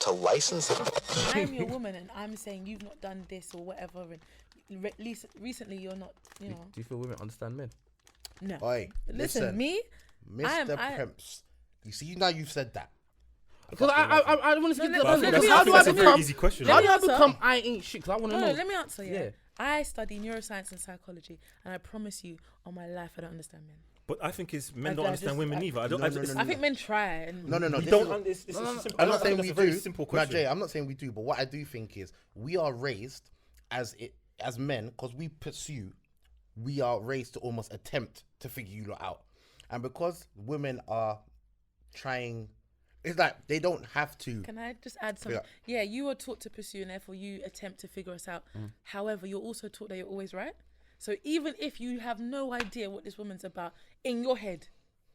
to license it. I'm your woman and I'm saying you've not done this or whatever, and recently you're not, you know. Do you feel women understand men? No. Oi, Listen, me, Mr. Pimps. You see, now you've said that. Because I want to skip no, that. let Because me how do I answer. become? Very easy question. How do I answer. become? I ain't shit. Because I want to No, know. let me answer. Yeah. Yeah. I study neuroscience and psychology, and I promise you, on my life, I don't understand men. But I think it's men I don't understand women either. I don't. No. I think men try. And No. We this don't. is- It's a simple. I'm not saying that's we a very do. simple No, question. Jay, I'm not saying we do. But what I do think is we are raised as men because we are raised to almost attempt to figure you lot out, and because women are trying. It's like they don't have to. Can I just add something? Yeah, you were taught to pursue, and therefore you attempt to figure us out. However, you're also taught that you're always right. So even if you have no idea what this woman's about, in your head,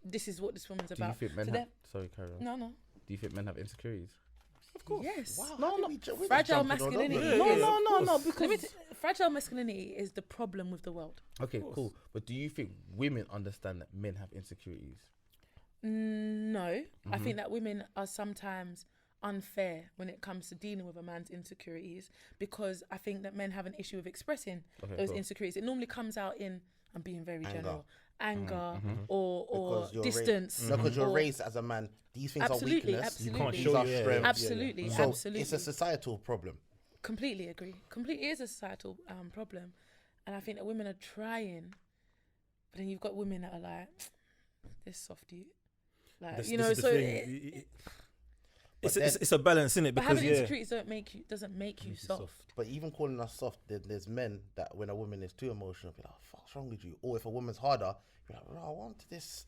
this is what this woman's Do you about. think men So have? Sorry, carry on. No. Do you think men have insecurities? Of course. Yes. Wow, Fragile masculinity. No. Because fragile masculinity is the problem with the world. okay, cool. But do you think women understand that men have insecurities? No, I think that women are sometimes unfair when it comes to dealing with a man's insecurities, because I think that men have an issue with expressing those insecurities. It normally comes out in, I'm being very general, anger or distance. No, because you're raised as a man. These things are weakness. You can't These show are your strength. Absolutely, So absolutely. it's a societal problem. Completely agree. Completely is a societal problem, and I think that women are trying, but then you've got women that are like, this soft dude. Like, This- you this know, is the so thing. It's a balance, innit? but Because having insecurities doesn't make you soft. But even calling us soft, there's men that when a woman is too emotional, be like, "What's wrong with you?" Or if a woman's harder, be like, "I want this."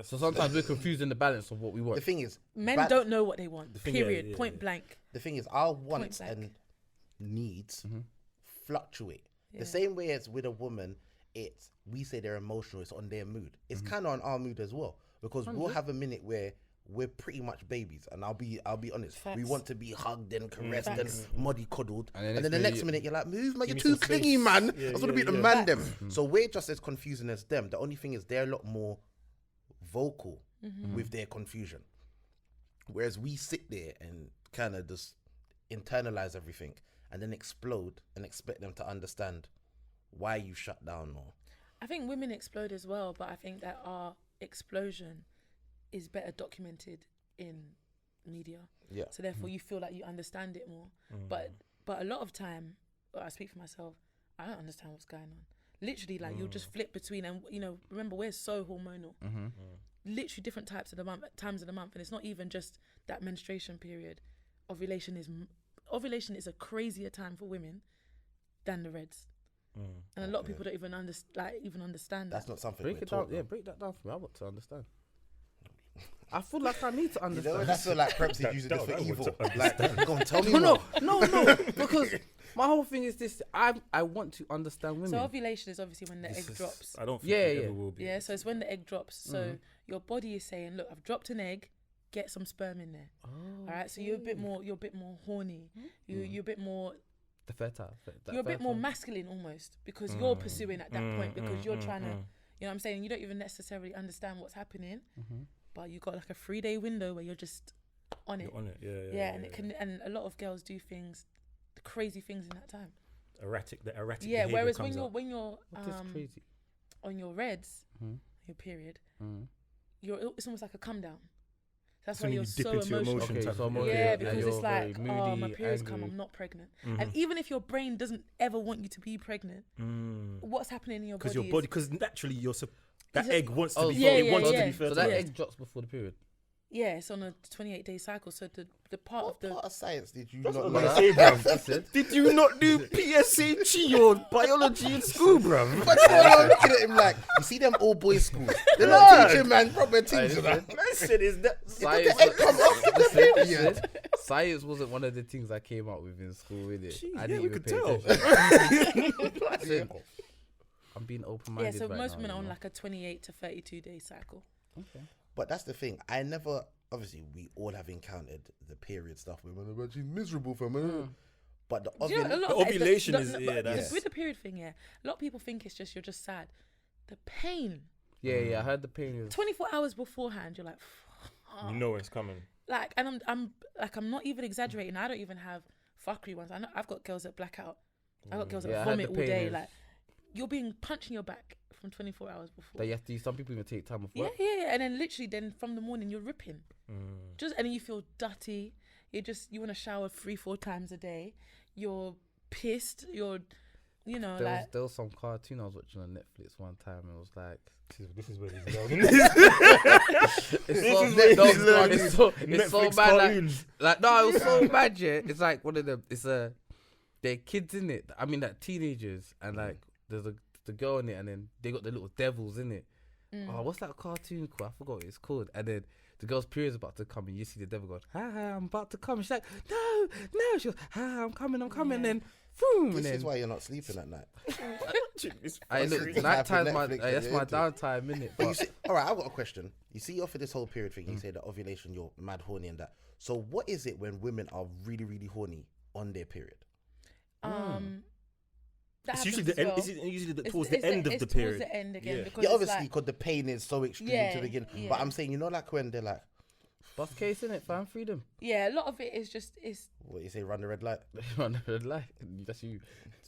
So sometimes we're confusing the balance of what we want. The thing is, Men don't know what they want. thing- Period. yeah, Point blank. The thing is, our wants blank. and needs fluctuate. Yeah. The same way as with a woman, we say they're emotional. It's on their mood. It's kind of on our mood as well, because we'll have a minute where we're pretty much babies, and I'll be honest. Facts. We want to be hugged and caressed Facts. and muddy cuddled, And and then the next minute you're like, "Move, man! You're me too some clingy, space." man. Yeah, I just want to be yeah, the yeah. man them." So we're just as confusing as them. The only thing is they're a lot more vocal with their confusion, whereas we sit there and kind of just internalize everything and then explode and expect them to understand why you shut down. Or I think women explode as well, but I think that our explosion is better documented in media. yeah, So therefore you feel like you understand it more. But a lot of time, well, I speak for myself, I don't understand what's going on. Literally, like you'll just flip between, and you know, remember we're so hormonal. Literally different times of the month, and it's not even just that menstruation period. Ovulation is a crazier time for women than the reds, and a lot of people don't even understand that's that. not something break we're it down. taught. Yeah, break that down for me. I want to understand. I feel like I need to You know, understand. that's what like Preps is using this for I want evil. to Like, go on, tell me no, more. because my whole thing is this. I want to understand women. So ovulation is obviously when the egg drops. I don't think Yeah, it yeah. ever will be. Yeah, so it's when the egg drops. So your body is saying, look, I've dropped an egg, get some sperm in there. All right, so you're a bit more horny. You're a bit more, the fertile. you're a bit more masculine almost, because you're pursuing at that point, because you're trying to, you know what I'm saying? You don't even necessarily understand what's happening, but you got like a 3-day window where you're just on it. You're on it, yeah. Yeah, and it can, and a lot of girls do things, crazy things in that time. The erratic Yeah, behavior whereas comes when up. you're What is crazy? on your reds, your period, it's almost like a come down. That's when why you you're dip so into your emotional. emotion Okay, type so of I'm thing. okay. Yeah, and because you're it's like, very oh, my moody, period's come, angry. I'm not pregnant. And even if your brain doesn't ever want you to be pregnant, what's happening in your body? Because naturally that Is it- egg wants to Oh, be. yeah, it yeah, wants yeah. to be So fertilized. that egg drops before the period. Yeah, it's on a 28-day cycle. So the part What of the part of science did you That's not what I'm learn? gonna say, bruv. That's it. Did you not do PSHE or biology in school, bruv? But I'm looking at him like, you see them all boys schools. They're not teaching man proper things. You know? listen. Man said is that Science, egg come after the period. listen, science wasn't one of the things I came up with in school, with it. Jeez, I yeah, didn't we even could pay tell. attention. Listen, I'm being open-minded. yeah. So right most now, women are you on know. like a 28 to 32-day cycle. Okay. But that's the thing. Obviously, we all have encountered the period stuff. We're she's miserable for me. But the Do you know, a lot The of- ovulation is- but yeah, that's- with the period thing. Yeah, a lot of people think it's just you're just sad. The pain. Yeah, I heard the pain is. 24 hours beforehand, you're like, You know it's coming. like, and I'm not even exaggerating. I don't even have fuckery ones. I know I've got girls that black out. I've got girls that vomit all day. Like, you're being punched in your back from 24 hours before. That you have to. Some people even take time off work. Yeah. And then literally, then from the morning you're ripping. And then you feel dirty. You want to shower 3-4 times a day. You're pissed. There was some cartoon I was watching on Netflix one time, and it was like, this is where he's going. It's so bad. Like, no, it was so bad. Yeah, it's like one of them. They're kids in it. I mean, like teenagers, and like there's the girl in it, and then they got the little devils in it. Oh, what's that cartoon called? I forgot what it's called. And then the girl's period's about to come, and you see the devil going, "Ha, I'm about to come." And she's like, "No." She goes, "Ha, I'm coming." Yeah. And then, boom. This is why you're not sleeping at night. Night time, that's my downtime, innit? But you see, all right, I've got a question. You see, for this whole period thing, you say that ovulation, you're mad horny and that. So what is it when women are really, really horny on their period? It's usually the end. It's usually towards the end of the period. Towards the end again. Because Yeah, obviously, because the pain is so extreme to begin. Yeah. But I'm saying, like when they're like, Bus case, innit? Fan freedom. Yeah, a lot of it is just what you say, run the red light. Run the red light. That's you.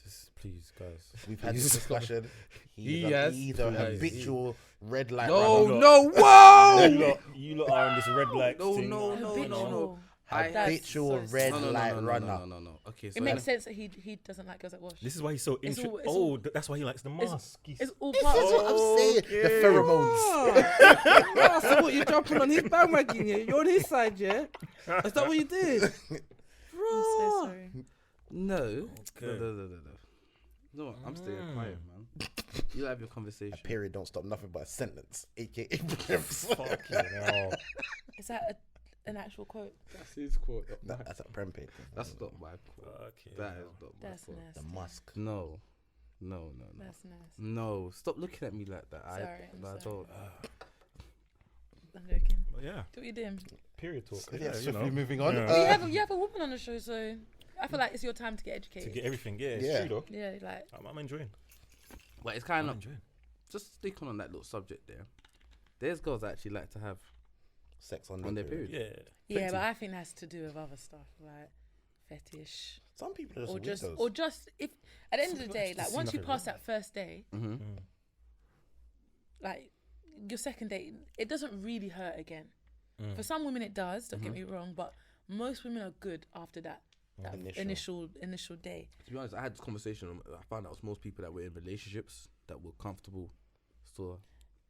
Just please, guys. We've had this discussion. Yes. He's a habitual red light. No, whoa! You lot are on this red light thing. No. Habitual red light runner. No. Okay, so it makes sense that he doesn't like girls that wash. This is why he's so interested. That's why he likes the mask. It's all part That's of what I'm saying. The pheromones. So what, you're jumping on his bandwagon, yeah? You're on his side, yeah? Is that what you did? Bro. I'm so sorry. No. Okay. No, I'm staying quiet, man. You have your conversation. A period don't stop nothing but a sentence, aka. Fucking hell. Is that an actual quote? That's his quote. That's a prem paper. That's not my quote. Okay. That is not my That's quote. nasty. The musk. No. That's nasty. No, stop looking at me like that. Sorry, I I'm don't. I'm joking. But yeah. Do what you doing. Period talk. Yeah, swiftly moving on. Yeah. You have a woman on the show, so I feel like it's your time to get educated. To get everything, it's Yeah. true though. Yeah, like I'm enjoying. But it's kind I'm of enjoying. just sticking on that little subject there. There's girls that actually like to have Sex on their their period. Yeah. but I think that's to do with other stuff like fetish, Some people are or just if at the end of the day, like see once you nothing pass wrong. that first day, like your second day, it doesn't really hurt again. For some women, it does. Don't get me wrong, but most women are good after that. That initial day. To be honest, I had this conversation. I found out it was most people that were in relationships that were comfortable. So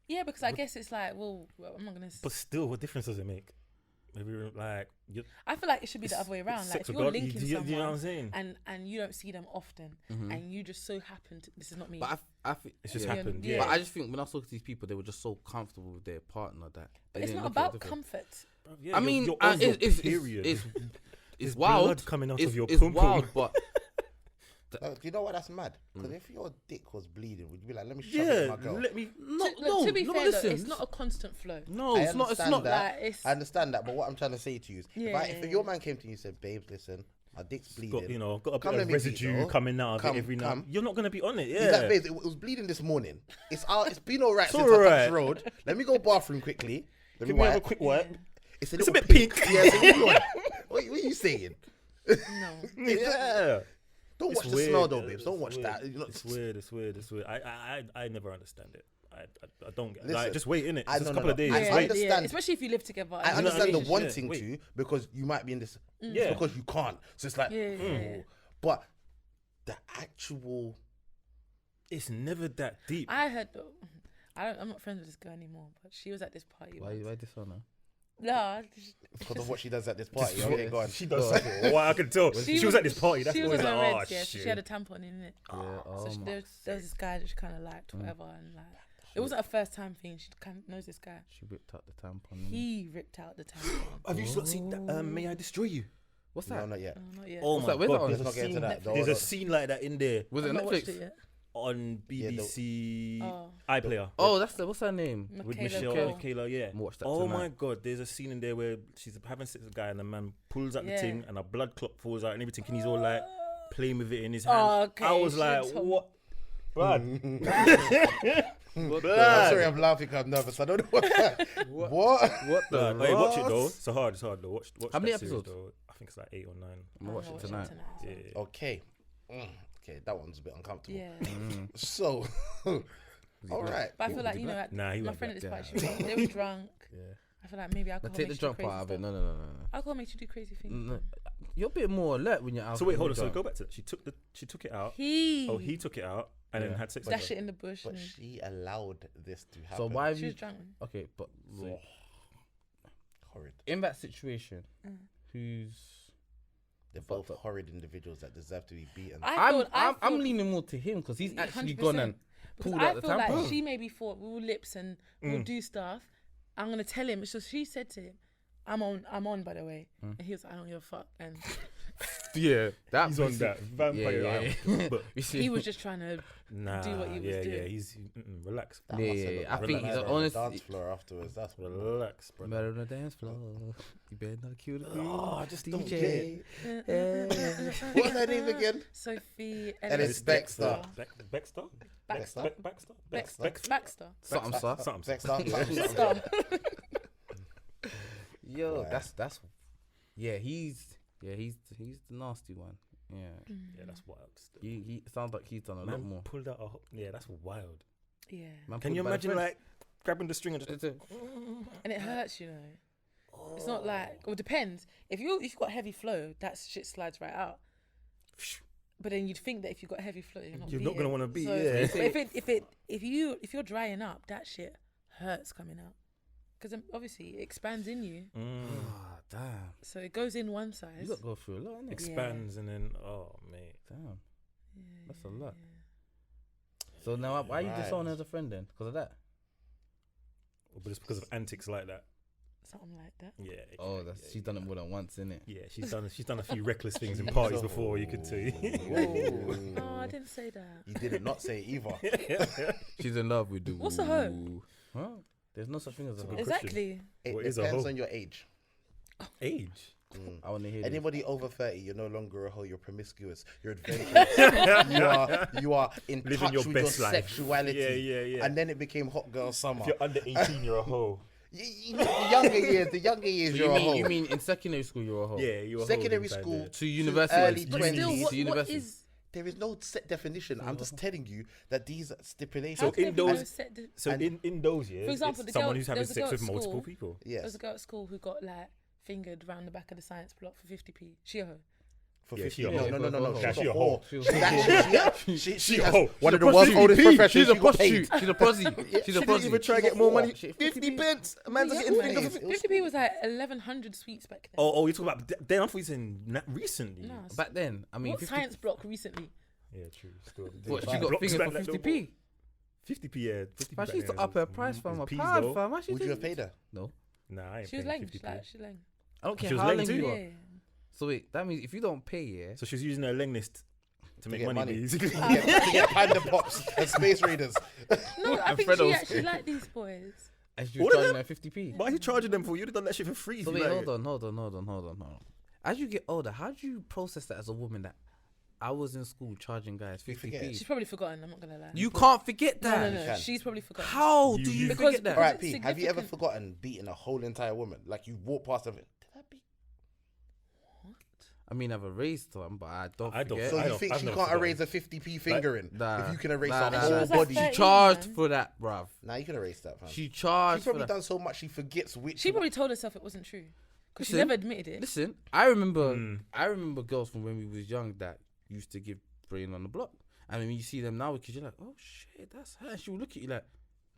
Yeah, because I guess it's like, well, I'm not gonna. But still, what difference does it make? Maybe like I feel like it should be the other way around. Like if you're linking someone, you know what I'm saying? and you don't see them often, and you just so happen to. This is not me. but I think It's just Yeah. happened. Yeah. Yeah. But I just think when I was talking to these people, they were just so comfortable with their partner that. But they it's didn't not look at it about different. comfort. Yeah, I mean, you're on your period. it's There's wild. blood coming out of your it's pum-pum. wild, but Do you know what? That's mad. Because if your dick was bleeding, would you be like, "Let me shove it in Yeah, my girl"? let me. To be fair, though, it's not a constant flow. No, it's not. It's understand not. that. Like, it's- I understand that, but what I'm trying to say to you is, if Yeah. your man came to you and said, "Babes, listen, my dick's bleeding," Got a Come bit let of me beat, residue though. coming out of Come, it every now. come. You're not gonna be on it. He's Yeah. like, "Babes, it was bleeding this morning. It's out. It's been alright since I alright. touched the road. Let me go bathroom quickly. Let me Can we have a wipe. quick wipe? It's a It's a little bit pink. Yeah, it's a little one. What are you saying? No. Yeah. Don't It's watch the weird, smell though, yeah, babes. Don't it's watch weird. that. You know, It's weird. I never understand it. I don't get it. Listen, Like, just wait, innit? It's I- just no, a couple no, of days. I Just Yeah, wait. understand. especially if you live together. I know understand what I the mean? wanting Wait. to because you might be in this. Yeah. It's because you can't. So it's like, Yeah. but the actual. It's never that deep. I heard. I'm not friends with this girl anymore, but she was at this party. Why once. this one? No, Because of what she does at this party. Just Okay, go on. She does something. What I can tell. She was at this party. That's she was always on like, her oh reds, yeah. So shit. she had a tampon in it. Yeah. So Oh my. there was this guy that she kind of liked, whatever, and like it wasn't a first time thing. She kind of knows this guy. She ripped out the tampon. He ripped out the tampon. Have you not seen that? May I destroy you? What's No, that? not yet. Not yet. Oh What's my that? Where's that god! on? There's Let's a not get into scene. that. There's a scene like that in there Was it I've not watched Netflix? it yet. on BBC Oh. iPlayer. Oh, that's what's her name? With Michaela Michelle Cole. Michaela, yeah. Watch that Oh tonight. my god, there's a scene in there where she's having sex with a guy and the man pulls out the Yeah. thing and a blood clot falls out and everything, and he's all like playing with it in his hand. Oh, okay. I was like, Shit, Tom. what? Blood. What I'm sorry, I'm laughing 'cause I'm nervous. I don't know what that. What? What the? Hey, watch it though. Ross? It's hard though. Watch How many that series, episodes? though. I think it's like 8 or 9. I'm gonna watch it tonight. Yeah. Okay. Okay, that one's a bit uncomfortable. Yeah. So, all right. But I feel like, you know, Nah, he my went friend back. is quite sure. They were drunk. Yeah. I feel like maybe Now alcohol take the makes you do drunk part crazy of it. stuff. No. Alcohol makes you do crazy things. No. You're a bit more alert when you're out. So wait, hold on. So go back to that. She took it out. He took it out and then had sex with Dash her. it in the bush. But and she allowed this to happen. So why have she you? was drunk. Okay, but Horrid. in that situation, who's They're both horrid individuals that deserve to be beaten. I'm leaning more to him because he's actually gone and 100%. pulled Because out the I feel tampon. like she maybe thought we'll lips and we'll do stuff. I'm gonna tell him. So she said to him, "I'm on, by the way," and he was like, "I don't give a fuck." And Yeah, that He's on that vampire. Yeah. But You see, he was just trying to nah, do what he was doing. Yeah, he's relax. That Yeah, must have yeah, looked I like think a he's nightmare on the honest- dance floor afterwards. That's what. Relax, bro. Murder on the dance floor. You better not kill the Oh, I just don't DJ. get it. What's her name again? Sophie Ellis Bextor. Baxter? Baxter. Baxter? Baxter. Something, sir. Something. Bextor. Yo, Boy. that's. Yeah, he's the nasty one. Yeah, Yeah, that's wild. Still. he sounds like he's done a lot Man more. pulled out yeah, that's wild. Yeah. Man Can pulled you by the imagine threads. like grabbing the string and just And it hurts, you know. It's not like, well, depends. If you've got heavy flow, that shit slides right out. But then you'd think that if you've got heavy flow, you're not gonna want to beat. So Yeah. but if you're drying up, that shit hurts coming out because obviously it expands in you, Ah, damn. so it goes in one You size. got to go through a lot, innit? Expands and then mate. Damn. Yeah, That's a lot. So now, why you Right. disown her as a friend then? Because of that? But it's because of antics like that. Something like that. Yeah. Oh, yeah, that's yeah, she's done it more than once, innit? Yeah, she's done a few reckless things in parties before. You could see. No, I didn't say that. You did not say it either. She's in love with the. What's a hoe? Huh? There's no such thing as a hoe. Exactly. It What is a depends hoe? on your age. Age. I want to hear this. Anybody over 30, you're no longer a hoe. You're promiscuous. You're adventurous. you are in Living touch your with best your life. sexuality. Yeah. And then it became hot girl summer. If you're under 18, you're a hoe. The younger years, So you're a hoe. you mean in secondary school you're a hoe? Yeah, you're a hoe. Secondary inside school there. To university. early But 20s. still, to what university. is? There is no set definition. I'm just telling you that these stipulations. How So can in there be no those- set di- So And- in those years, For example, it's the girl- someone who's there having was a sex girl with at multiple school. people. There Yes. was a girl at school who got like fingered round the back of the science block for 50p. She a hoe. For Yeah, 50. she a No. hoe. Yeah, She's she a a hoe. whore. She a has hoe. one She's of the a world's prostitute. oldest professions. She's a She got paid. prostitute. She's a prosy. She's She a didn't prosy. even try to She's get a more whore. money. She- 50 pence. A man's Yeah, getting but fingered. 50p was like 1100 sweets back then. Oh, you're talking about then? I thought you said recently. No, Back then, I mean, what 50 science block recently? Yeah, true. Still, What, she Blocks got fingered back for that 50p? 50p, yeah. 50p But back she used to then up her was- price from a was peas, pound, though. fam. Why she Would you have didn't- paid her? No. Nah, I ain't She was paying lame. 50p. She lame. I don't care She was how lame lame too? you Yeah. are. So wait, that means if you don't pay, yeah. So she was using her leng list to make get money, money. basically. To get Panda Pops and Space Raiders. No, I And think she Freddos. actually liked these boys. And she All was of charging them? her 50p. Why are you charging them for? You'd have done that shit for free. if So you wait, like hold it. on. As you get older, how do you process that as a woman that I was in school charging guys You forget. 50p? She's probably forgotten. I'm not gonna lie. You can't forget No, that. no. can. She's probably forgotten. How You- do you you- Because- forget that? All right, it's P. Have you ever significant. forgotten beating a whole entire woman? Like you walk past of it. Did that be? I mean, I've erased some, but I don't I don't forget. So I you don't- think I've she never can't forgotten. erase a 50p fingering? Nah, If you can erase nah, her nah, whole nah. She was like body. She 13, charged man. for that, bruv. Now you can erase that, fam. She She's charged for probably that. done so much she forgets which. She probably told herself it wasn't true because she Listen, never admitted it. Listen, I remember Mm. girls from when we was young that used to give brain on the block. And when you see them now, because you're like, oh shit, that's her. And she will look at you like,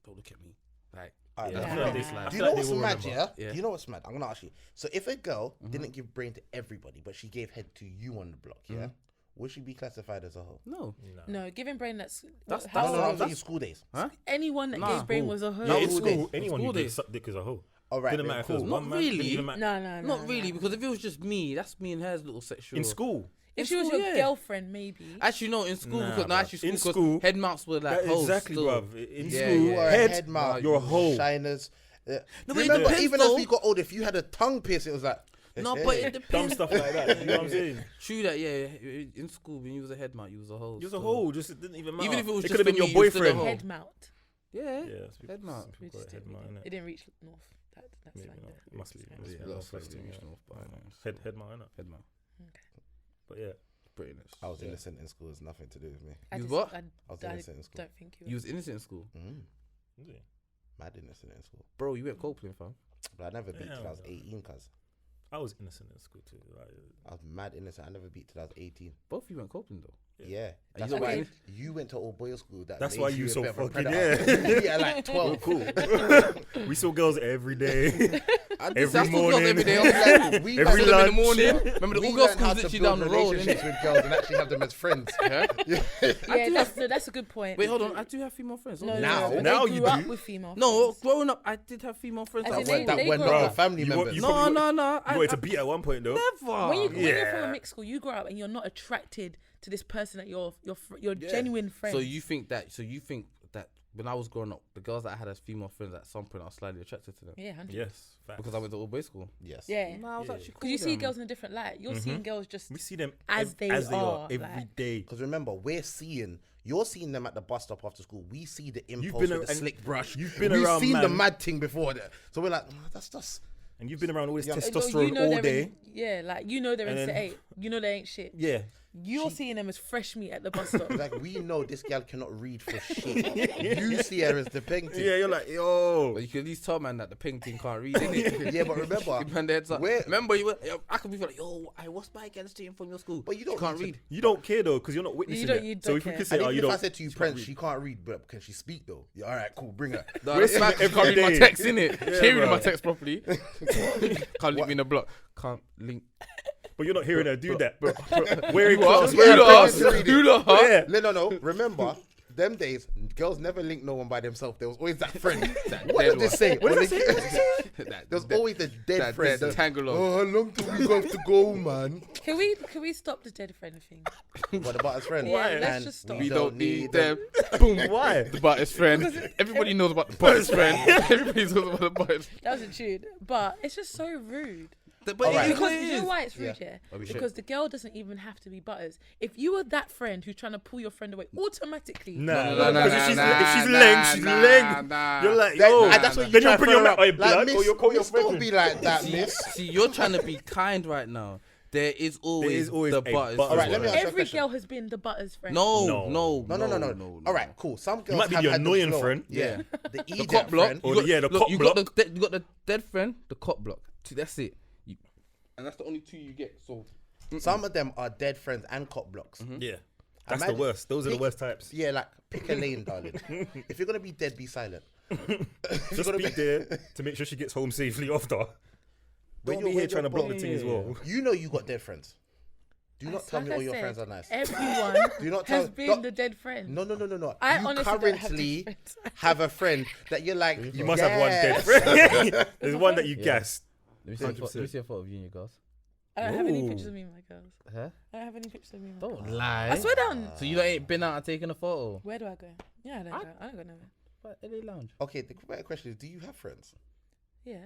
don't look at me. Like, Alright, Yeah, now, I feel like Nah. they- I do feel you know like they what's will mad, remember. yeah? Yeah. Do you know what's mad? I'm gonna ask you. So if a girl didn't give brain to everybody, but she gave head to you on the block, yeah, would she be classified as a hoe? no. No, giving brain that's That's- how No, no, I'm old- saying school days. Huh? anyone that Nah, gave brain school. was a hoe. Yeah, in School school, days. anyone School who did days. suck dick is a hoe. All right, Didn't then, matter if it was cool. Not one man. really. Didn't even matter. No, Not really, because if it was just me, that's me and her's little sexual. In school. If she was your yeah. girlful, maybe. Actually, no, in school, Nah, because no, bruv. actually, In school, school, head mounts were like, That- hoes exactly, still. bruv. In Yeah, school, You yeah. are head, a head mouth. you're a hoe. Shiners. No, but it Remember, depends even as though. we got older, if you had a tongue piercing, it was like, No, but it Dumb depends. stuff like that. You know what I'm saying? True that, yeah. In school, when you was a head mount, you was a hoe. You was a whole. Just it didn't even matter. Even if it was could just have been for your me, you still a boyfriend. hoe. Head mount. Yeah. Yeah, Head mount. People call it head mount, innit? It didn't reach north. That's Maybe like not. the- It must be. yeah. Must Yeah, be a lot of that's places the thing, reach yeah. north, but Head mount, innit? head mount. But yeah. Prettiness. I was innocent in school. It's nothing to do with me. I You just- what? I, I was I innocent in school. don't think you. You was innocent in school, Yeah. Mad innocent in school. bro. You went Copeland, fam. But I never beat Yeah, till I was man. 18, cuz. I was innocent in school too. Like, I was mad innocent. I never beat till I was 18. Both of you went Copeland though. Yeah. you That's don't why want you went to all boys school. That's made why you a so bit of a fucking- predator. Yeah, like 12. cool. We saw girls every day. Every I saw girls morning. every day. I was like, We Every I saw them in the lunch. morning. Remember the we all girls learned how school to literally build down the road. relationships innit? with girls and actually have them as friends. Yeah, that's a good point. Wait, hold on. I do have female friends. No, Now- no, now they you grew up do. with female. No, friends. growing up, I did have female friends. As that in went they down. We're grow not up. family You want- members. you No, probably no, no. You wanted to beat at one point though. Never. When you're Yeah. from a mixed school, you grow up and you're not attracted to this person that your genuine friend. So you think that when I was growing up, the girls that I had as female friends at some point, I was slightly attracted to them yeah, 100%. Yes. Facts. because I went to all boys school. Yes. Yeah, No, I was Yeah. actually cool. because you with see them. girls in a different light. You're seeing girls just we see them as they are are, every like- day. Because remember, you're seeing them at the bus stop after school. We see the You've impulse been with the and slick brush. you've been We've around seen the man. mad thing before that. So we're like, oh, that's just. And you've been around all this Yeah. testosterone you know all they're day. yeah, like you know they're And in then- set 8. You know they ain't shit. Yeah. You're seeing them as fresh meat at the bus stop. Like, we know this gal cannot read for shit. You see her as the painting. Yeah, you're like, yo. But you can at least tell man that the painting can't read, innit? Yeah, but remember, Man, there's a- Where- remember you were, I could be like, yo, I was my against you from your school. But you don't can't need to- read. You don't care though, because you're not witnessing don't- it. you So don't if we care. could say, and oh, even you if I don't. said to you, Prince, she can't read, but can she speak though? Yeah, all right, cool, bring her. We're smacking She can't read my day. text, innit? Yeah, She ain't reading my bro. text properly. Can't link me in the block. Can't link. But you're not hearing her do that. Bro, Wearing Who clothes. the wearing ass? clothes. Who the ass? Yeah. No. Remember, them days, girls never linked no one by themselves. There was always that friend. That What dead did they one. say? What When did I they- say? There's always the dead that friend. dead tangle on. Oh, how long do we got to go, man? Can we stop the dead friend thing? What about his friend? Yeah, let's And just stop. We don't need them. Boom. Why? The butter's friend. Everybody knows about the butter's friend. Everybody knows about the butter's friend. That was a tune, but it's just so rude. But All right. Because you know why it's rude, Yeah. yeah? Oh, we should. Because the girl doesn't even have to be butters. If you were that friend who's trying to pull your friend away, automatically, Nah, No, because if she's leng, she's leng. nah. You're like, That- yo. and that's what you then try you to bring your further map, up. oh, blood, Miss, or you'll call your miss, don't friend. be like that, miss. See, you're trying to be kind right now. There is always always the a butters. butters All right, let me one. ask you a every question. girl has been the butters friend. No. No. All right, cool. Some girls might be have the had them annoying flow. friend. Yeah. The The idiot cop block. friend. Or the- yeah, the cop you block. You got the dead friend, the cop block. That's it. And that's the only two you get. So Some of them are dead friends and cop blocks. Yeah. That's Imagine- the worst. Those are the pick- worst types. Yeah, like pick a lane, darling. If you're gonna be dead, be silent. Just be there to make sure she gets home safely after. Don't When be you're- here when trying to you're- block the thing as well. You know you got dead friends. Do not tell Like me all I your said, friends are nice. Everyone Do not has tell. been don't- the dead friend. No. I You honestly don't have dead currently friends. have a friend that you're like. You must have one dead yes. friend. There's one that you Yeah. guessed. let me see a 100%. photo. Let me see a photo of you and your girls. I don't have any Ooh. pictures of me and my girls. Huh? I don't have any pictures of me and my girls. Don't lie. I swear down. So you ain't been out and taken a photo? Where do I go? Yeah, I don't go nowhere. What, LA Lounge. Okay, the better question is: do you have friends? Yeah.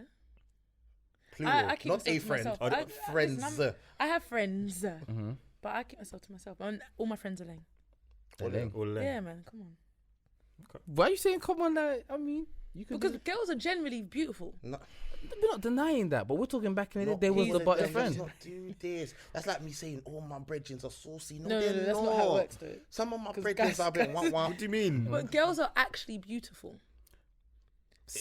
Plural, I keep not myself a to friend. myself. Friends. Listen, I have friends, Mm-hmm. but I keep myself to myself. And all my friends are lame. Ole. Yeah, man, come on. Why are you saying come on? Like, I mean, you could. Because girls are generally beautiful. No, we're not denying that, but we're talking back in the day. not There was the please, butter let's friend. not do this. That's like me saying all my brethrens are saucy. No, No, they're that's not how it works, though. Some of my 'Cause brethrens guys- are a bit wah wah. What do you mean? But girls are actually beautiful.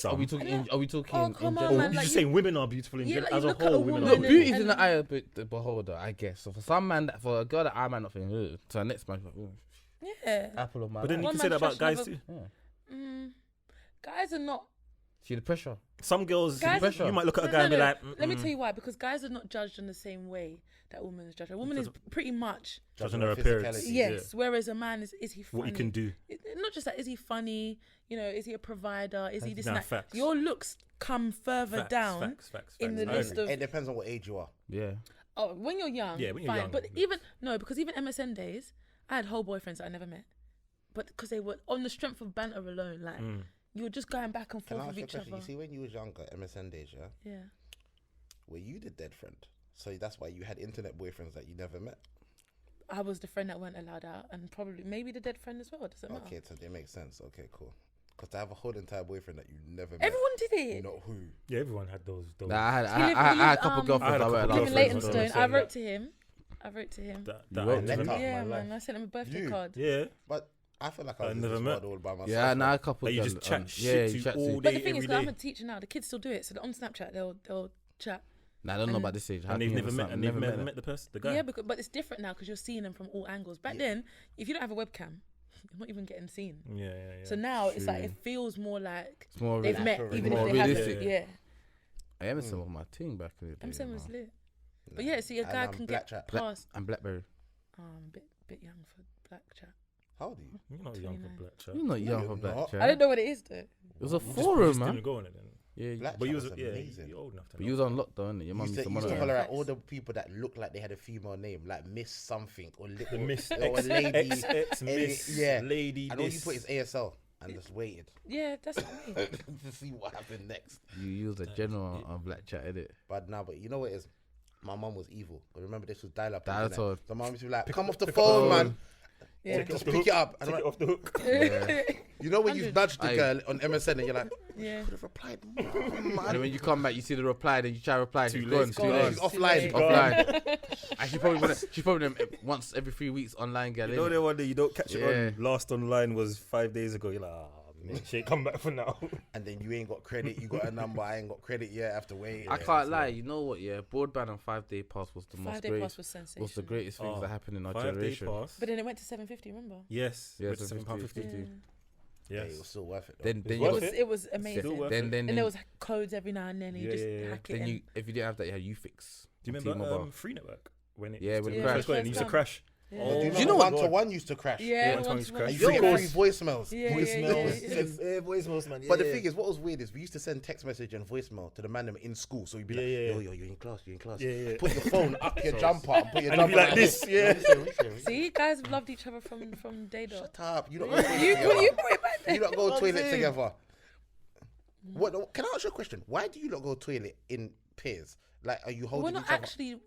Are we talking? Yeah. Are we talking? Oh, in come on, general? man, you like just you- saying women are beautiful in Yeah, general. like As you a look at a whole, women woman are Look, and- beauty is in the eye of the beholder, I guess. So for some man, for a girl that I might not think, to the next man, Yeah. apple of my But then eye. you One can say man that about trash, guys another- too. Yeah. Guys are not. See the pressure. Some girls, Guys pressure. you might look at a No, guy and be no, like, Let me tell you why. Because guys are not judged in the same way that women is judged. A woman is pretty much judging her Physicality. appearance. yes, whereas a man is he funny? What you can do. Not just that. Is he funny? You know, is he a provider? Is he this? Nah, and that? facts. Your looks come further Facts, down facts, in the I list agree. of. It depends on what age you are. Yeah. Oh, when you're young, Yeah, when you're fine. young, But yes. even because even MSN days, I had whole boyfriends that I never met, but because they were on the strength of banter alone, like you were just going back and Can forth I with ask you a each question? other. You see, when you was younger, MSN days, yeah, Yeah. were you the dead friend? So that's why you had internet boyfriends that you never met. I was the friend that weren't allowed out, and probably maybe the dead friend as well. Doesn't matter. Okay, so it makes sense. Okay, cool. Because to have a whole entire boyfriend that you never met. Everyone did it. Not who. Yeah, everyone had those. Nah, I had He a couple girlfriends. I had a couple Live in girlfriends. Leytonstone. Saying I wrote that. to him. I wrote to him. That wrote I never letter? met in Yeah, my man. life. I sent him a birthday You? card. Yeah. But I feel like I I was in never this met. world all by myself. Yeah, nah, a couple. Like you girls, just chat yeah, shit you to chat all to. But the day, thing is, every 'cause I'm day. a teacher now. The kids still do it. So on Snapchat, they'll chat. Nah, I don't know about this age. And they've never met. And they've never met the person, the guy. Yeah, but it's different now because you're seeing them from all angles. Back then, if you don't have a webcam, you're not even getting seen. Yeah. So now it's like True. it feels more like It's more they've realistic. met, More even more if they haven't. realistic. Yeah, Emerson was my team back in the day. Emerson was man. lit. But yeah, see, a And, guy can Black get Chat. past. And Blackberry. A bit young for black chat. How old are you? You're not young for 29. black chat. You're not young you're for Black not. Chat. I don't know what it is though. It was a You just forum, man. didn't go on it then. Yeah, Black But Chat you was amazing. you're old enough to but know. you was on lockdown. Your You mum used used to to monitor. holler at Facts. all the people that looked like they had a female name, like Miss something or The little Miss or a X, lady. X, Miss, yeah. Lady, And all you this. put is ASL and just waited Yeah, that's what I mean. to see what happened next. You used a general on Black Chat, innit? But you know what it is? My mum was evil. But remember, this was dial-up. Dinosaur. internet. So my mum used to be like, come off the pick phone, up the man. Yeah. Just pick it up. And Take I'm it like, off the hook. you know when you've 100. nudged the Aye. girl on MSN and you're like, Yeah. could have replied, And man. then when you come back, you see the reply, then you try to reply. Too She's late. gone. It's Too gone. late. She's Too offline. late. Offline. And she's probably once every 3 weeks online, girl. You know innit? the one that you don't catch it Yeah. on. Last online was 5 days ago. You're like, man, she ain't come back for now. And then you ain't got credit. You got a number. I ain't got credit yet. I have to wait. I can't lie. You know what? Yeah, broadband and 5-day pass was the most 5 day great. pass was sensational. Was the greatest things Oh, that happened in our 5 day generation. pass. But then it went to 750. Remember? Yes. Yeah, Went to £7.50. £7.50. Yeah, Yes. it was still worth it. Though. Then It's you It worth got, was it. it was amazing. Still worth then it. then And there was codes every now and then. And you Yeah, just yeah, yeah. hack it then in. you if you didn't have that, you had UFix. Do you on remember T-Mobile. Free Network? When it Yeah, when it Yeah, crashed. first went, it used to First crash. Yeah. Oh, Do you know what? One-to-one used to crash. Yeah, one time one it's to crashed. one. You get Yo. free voicemails. Yeah, voicemails. yeah. Voicemails, man. But the thing is, what was weird is we used to send text message and voicemail to the man them in school. So you'd be like, Yeah, yeah, yo, yeah. you're in class, you're in class. Yeah, yeah. Put your phone up your jumper and put your And it'd jumper be like this, yeah. See, guys loved each other from day dot. Shut up. You don't You put it back there. You don't go What I'm toilet saying. together. What? Can I ask you a question? Why do you not go toilet in pairs? Like, are you holding We're each not other? actually.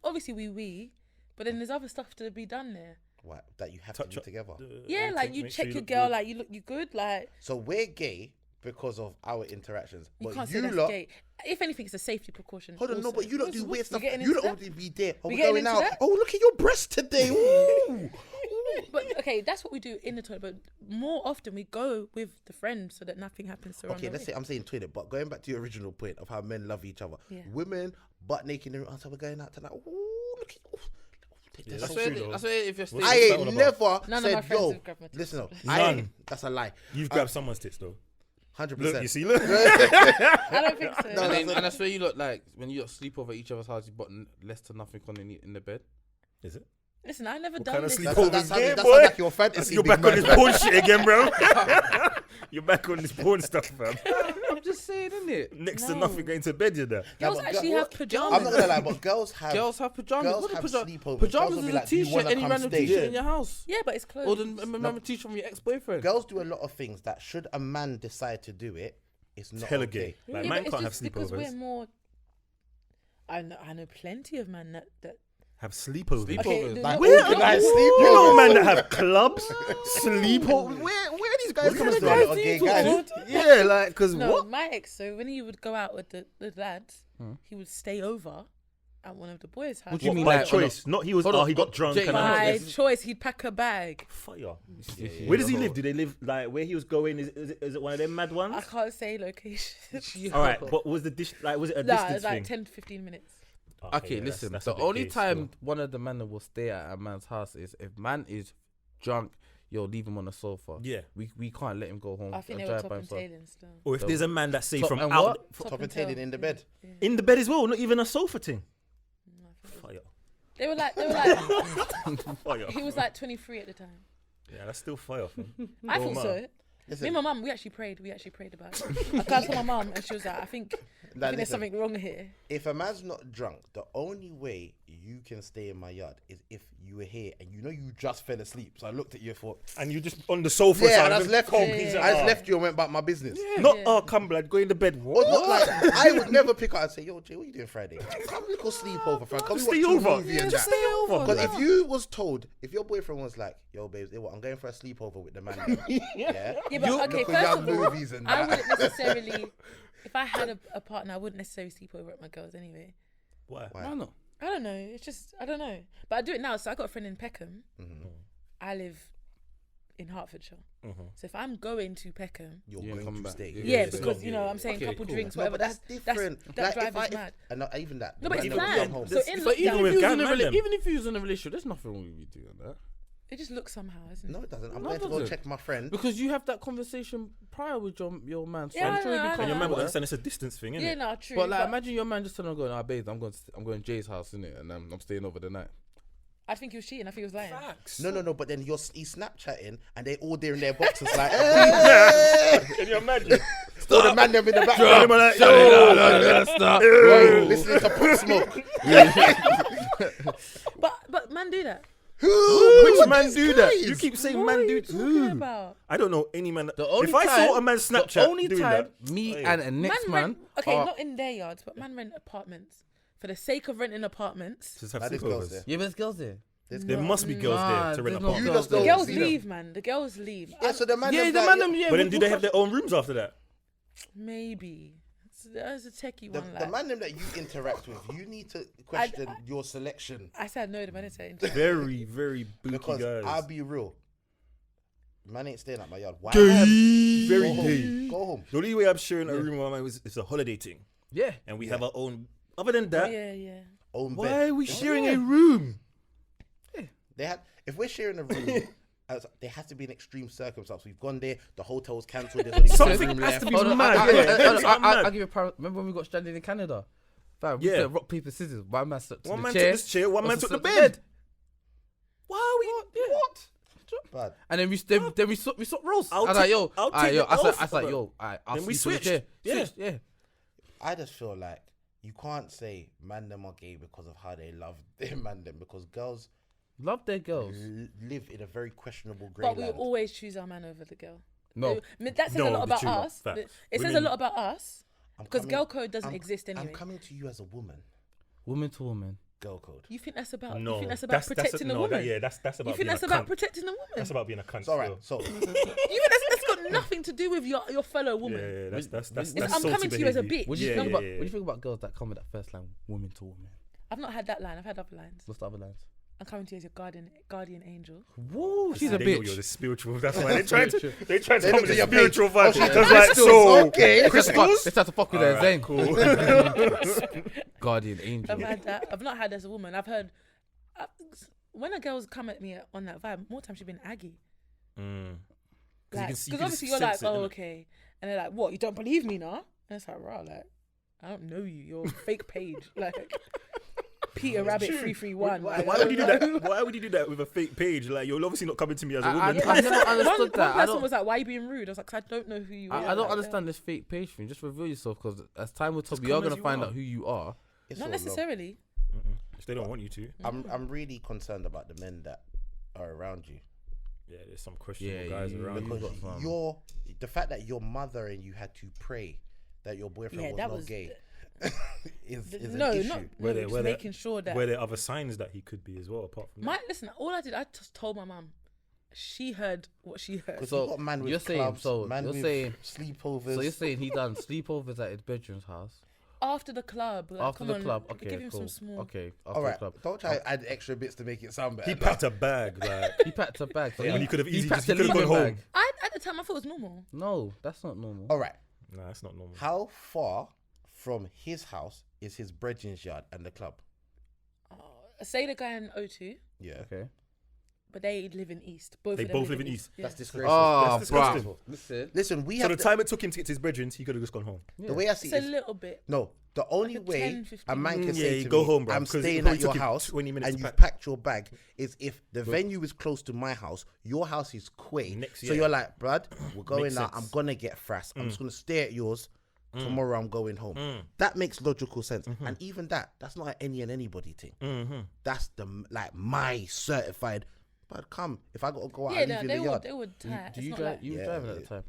Obviously, but then there's other stuff to be done there. What? That you have Touch to do up. together. Yeah, like you check your girl, like you good, like So we're gay because of our interactions. you But can't say you that's lot. gay. If anything, it's a safety precaution. Hold on, no, also. but you don't do weird We're stuff. getting You into don't that? be there. Oh, We we're getting going into out. that? Oh, look at your breast today. Ooh. But okay, that's what we do in the toilet. But more often we go with the friend so that nothing happens to. Okay, let's say I'm saying toilet, but going back to your original point of how men love each other. Yeah. Women butt naked in the room. So we're going out tonight. Ooh, look at you. Yeah, That's That's where, true, though. that's where if you're staying. I What's that ain't all never about? None of my said, friends yo, have grabbed my tits. listen up. None. I ain't. That's a lie. You've grabbed someone's tits though. 100%. Look, you see, look. I don't think so. No, and that's where you look like when you sleep over each other's house, you got less to nothing on in the bed. Is it? Listen, I never What done kind of this. sleep That's, over that's, here, that's boy? like your fantasy. You're big back on man. this porn shit again, bro. You're back on this porn stuff, fam. I'm just saying, isn't it? Next to No. nothing going to bed, you're there. Girls but actually girl- have pajamas. I'm not gonna lie, but girls have. Girls have pajamas. Girls What have are sleepovers. Girls pajamas will be is like, a "Do you t-shirt, wanna any come random stay?" t-shirt Yeah. in your house. Yeah, but it's clothes. Or the random t-shirt from your ex-boyfriend. Girls do a lot of things that should a man decide to do it, it's not Hella okay. gay. Like, Yeah, man but it's can't have just because we're sleepovers. more. I know plenty of men that Have sleepovers. okay. Sleepovers. Like Where- organized You know sleepovers. man that have clubs, sleepovers. Where are these guys What coming kind of from? guys do you talk to? Yeah, like, cause No, what? my ex. So when he would go out with the lads, he would stay over at one of the boys' houses. What do you mean, By like, choice? Not he was. Hold Oh, on, he got drunk. Jay, And By Yes. choice, he'd pack a bag. fire. Yeah. Where does he live? Do they live like where he was going? Is it one of them mad I ones? can't say location. All right, but was the dish like? Was it a Nah, distance it's like thing? 10 to 15 minutes. Okay, yeah, listen. that's The a bit only gay time still. one of the men will stay at a man's house is if man is drunk. You'll leave him on the sofa. Yeah. We can't let him go home. I think and they were drive top by and himself. tailing still. Or if there's a man that say Top from and out what? Top and tailing in the bed. Yeah. in the bed as well, not even a sofa thing. No, I think Fire, they were like fire. he was like 23 at the time. Yeah, that's still fire. Fam. I Don't thought matter. so. Me and my mum, we actually prayed about it. I called to my mum and she was like, I think there's something wrong here. If a man's not drunk, the only way you can stay in my yard is if you were here and you know you just fell asleep. So I looked at you and thought, And you just on the sofa. yeah, so and I just left you. Yeah. I just left you and went about my business. Not come blood, go in the bed. Or not like I would never pick up and say, yo, Jay, what you doing Friday? Come little sleepover, fam. Come Stay watch over. a movie Yeah, and just chat. stay over. Because if you was told, if your boyfriend was like, yo, babes, I'm going for a sleepover with the man. Yeah. Yeah, but okay, Look at first young of all, movies and I that. wouldn't necessarily, if I had a partner, I wouldn't necessarily sleep over at my girls anyway. Why? Why not? I don't know. It's just, I don't know. But I do it now. So I got a friend in Peckham. I live in Hertfordshire. So if I'm going to Peckham, You're Yeah, going come to back. stay. yeah, Yeah, because, yeah, you know, yeah. I'm saying Okay, couple cool. drinks, No, whatever. but that's different. That Like, drive is mad. And not even that. No, but it's Man, never come planned. home. So in But even lockdown, if with you was gang in a man them. even if you was in a relationship, there's nothing wrong with you doing that. it just looks somehow, isn't it? No, it doesn't. I'm No, going it to go doesn't. check my friend. Because you have that conversation prior with your man. So Yeah, I'm sure I he'd be know, I And your know. man will comfortable. understand it's a distance thing, innit? Yeah, no, true. But like, imagine your man just telling her, babes, I'm going to Jay's house, innit, and I'm staying over the night. I think he was cheating. I think he was lying. Facts. No. But then he's Snapchatting and they all there in their boxes like, hey! Can you imagine? All the man them in the background. Stop. Right, listening to Pop Smoke. But man do that. Which man these do that? guys? You keep saying What man are do you talking about? I don't know any man. The only If I time, saw a man Snapchat the only doing time that, me hey. and a next man, rent, okay, are- not in their yards, but man rent apartments for the sake of renting apartments. just have Like, there's girls sleepovers. there. yeah, but there's girls there. There must be girls Nah, there to rent there's no apartments. You girls just The there. don't girls see them. leave, man. The girls leave. Yeah, so the man Yeah, them's the like, man them. Yeah, But then do they have their own rooms after that? Maybe. So there's a techie The, one. the Like, man them that you interact with, you need to question your selection. I said no, the man is saying. Very, very booky Because guys. I'll be real. Man ain't staying at my yard. Why? Gay. Very Go home. gay. Go home. The only way I'm sharing a room with my man is a holiday thing, Yeah. and we have our own. Other than that, Yeah. Own why bed. are we sharing a room? If we're sharing a room, there has to be an extreme circumstance. We've gone there, the hotel's cancelled. There's only one Something room has left. to be Hold on, mad. I'll give you a parallel. Remember when we got stranded in Canada? Fam, we Yeah. said rock, paper, scissors. One man slept to One the man chair. took this chair, one man also took the slept bed. Why are we? What? Bad. And then we swap roles. I'll I was like, take- yo, I'll alright, take yo. it I off, was like, bro. yo, alright, I'll Then we sleep on the switched. chair. Yeah. Switched, yeah. I just feel like you can't say man them are gay because of how they love their man them, because girls Love their girls. live in a very questionable grey But we land. always choose our man over the girl. No. I mean, that says No, a lot the about true one. us. Facts. It says a Women- lot about us I'm because coming- girl code doesn't I'm- exist anyway. I'm coming to you as a woman. Woman to woman. Girl code. You think that's about? No, you think that's about protecting the no, woman? that's You about think being that's a about cunt. protecting the woman? That's about being a cunt. It's all right. still. So You think that's got nothing to do with your fellow woman? Yeah, that's It's, that's I'm salty coming to you as a behaviour. bitch. What do you Yeah, think about? yeah, What do you think about girls that come with that first line, woman to woman? I've not had that line. I've had other lines. What's the other lines? I'm coming to you as your guardian angel. Whoa, she's a They know bitch. you're the spiritual. That's why they tried to come look with at the your spiritual page. Oh, vibe. she's Because like crystals. so, Okay. crystals. Let's start to fuck with her. Alright, Zayn. cool. Guardian angel. I've had that. I've not had as a woman. I've heard when a girl's come at me on that vibe, more times she's been aggy. Because obviously you're like, oh, okay. And they're like, what? You don't believe me now? And it's like, rah, like, I don't know you. You're a fake page. Like, Peter Rabbit 331. Why Like, would you do that? Why would you do that with a fake page? Like you're obviously not coming to me as a woman. I never One understood that. I person don't. was like, why are you being rude? I was like, 'cause I don't know who you are. I don't Like, understand this fake page thing. Just reveal yourself, because as time will tell, Just we are come as gonna you find are. out who you are. It's Not all love. necessarily. If they don't want you to. I'm really concerned about the men that are around you, Yeah, there's some questionable Yeah, guys you- around. you because got some. the fact that your mother and you had to pray that your boyfriend Yeah, was that not was gay is no, an issue. not Were no, there- just were there- making sure that. Were there other signs that he could be as well, apart from that? Listen, all I did, I just told my mum. She heard what she heard. Because So, you got man with you're saying- clubs, so man you're with saying- sleepovers. So you're saying he done sleepovers at his bedroom's house After the club. Like, after come the on, club? Okay, give him cool. some small. Okay, after all right, the club. don't try to add extra bits to make it sound better. He packed a bag. Like, He packed a bag. So Yeah, when he could have easily packed just- he a could have leaving gone bag. home. At the time, I thought it was normal. No, that's not normal. All right, nah, that's not normal. how far from his house is his brethren's yard and the club? Say the guy in O2, Yeah, Okay. but they live in East. Both They of them both live in East. Yeah. That's disgraceful. Oh, That's bro. disgusting. Listen, we So have the time it took him to get to his brethren, he could have just gone home. the way I see It's a it is, little bit. no, the only a way 10, 15 a man can Yeah, say you to go me, home, bro, I'm 'cause it staying probably at your took you house 20 minutes and to you've pack. packed your bag, is if the venue is close to my house, your house is Quay. Next So year. you're like, bruv, we're going Makes out. sense. I'm going to get frass. I'm just going to stay at yours. Tomorrow I'm going home. That makes logical sense. And even that's not any and anybody thing. That's my certified. But come, if I got to go out, Yeah, I leave no, you in they the were yard. they were tight. Do It's you not drive? like, You were Yeah, driving yeah. at the time.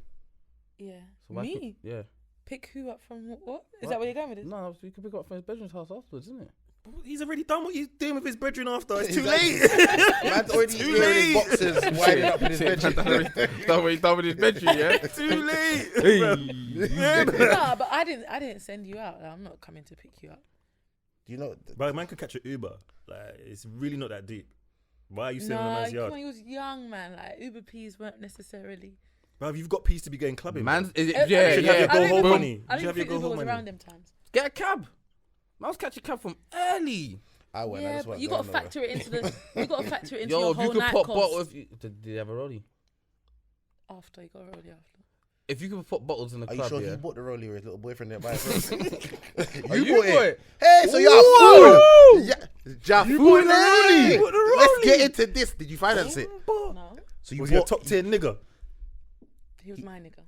yeah. So why Me? could- yeah. Pick who up from what? Is What? that where you're going with this? No, you could pick up from his bedroom's house afterwards, isn't it? He's already done what he's doing with his brethren after. It's too Exactly. late. Man's already Too here in his late. boxes, winding up in his bedroom. Done what he done with his bedroom, yeah? Too late. No, but I didn't send you out. Like, I'm not coming to pick you up. You know, Bro, man could catch an Uber. Like, it's really not that deep. Why are you sitting in a No, man's come yard? on, he was young, man. Like Uber P's weren't necessarily. Bro, you've got peace to be going clubbing. Man's, bro. yeah, I yeah. should have your I go don't home even- money. I You should didn't have your think go Uber home was money. around them times. Get a cab. I was catching a cab from early. I went. I Yeah, just but went you got to going nowhere. factor it into the. You got to factor it into Yo, your if you whole could night pop cost. bottle, did they have a rollie? After you got already after. If you could put bottles in the Are you club, sure yeah. he bought the rollie or his little boyfriend there by his Oh, You bought bought it. Hey, so you're a fool. Yeah, You bought the rollie. You bought the Let's rollie. get into this. Did you finance it? No, So you Was he a bought. top tier nigga? he was my nigga.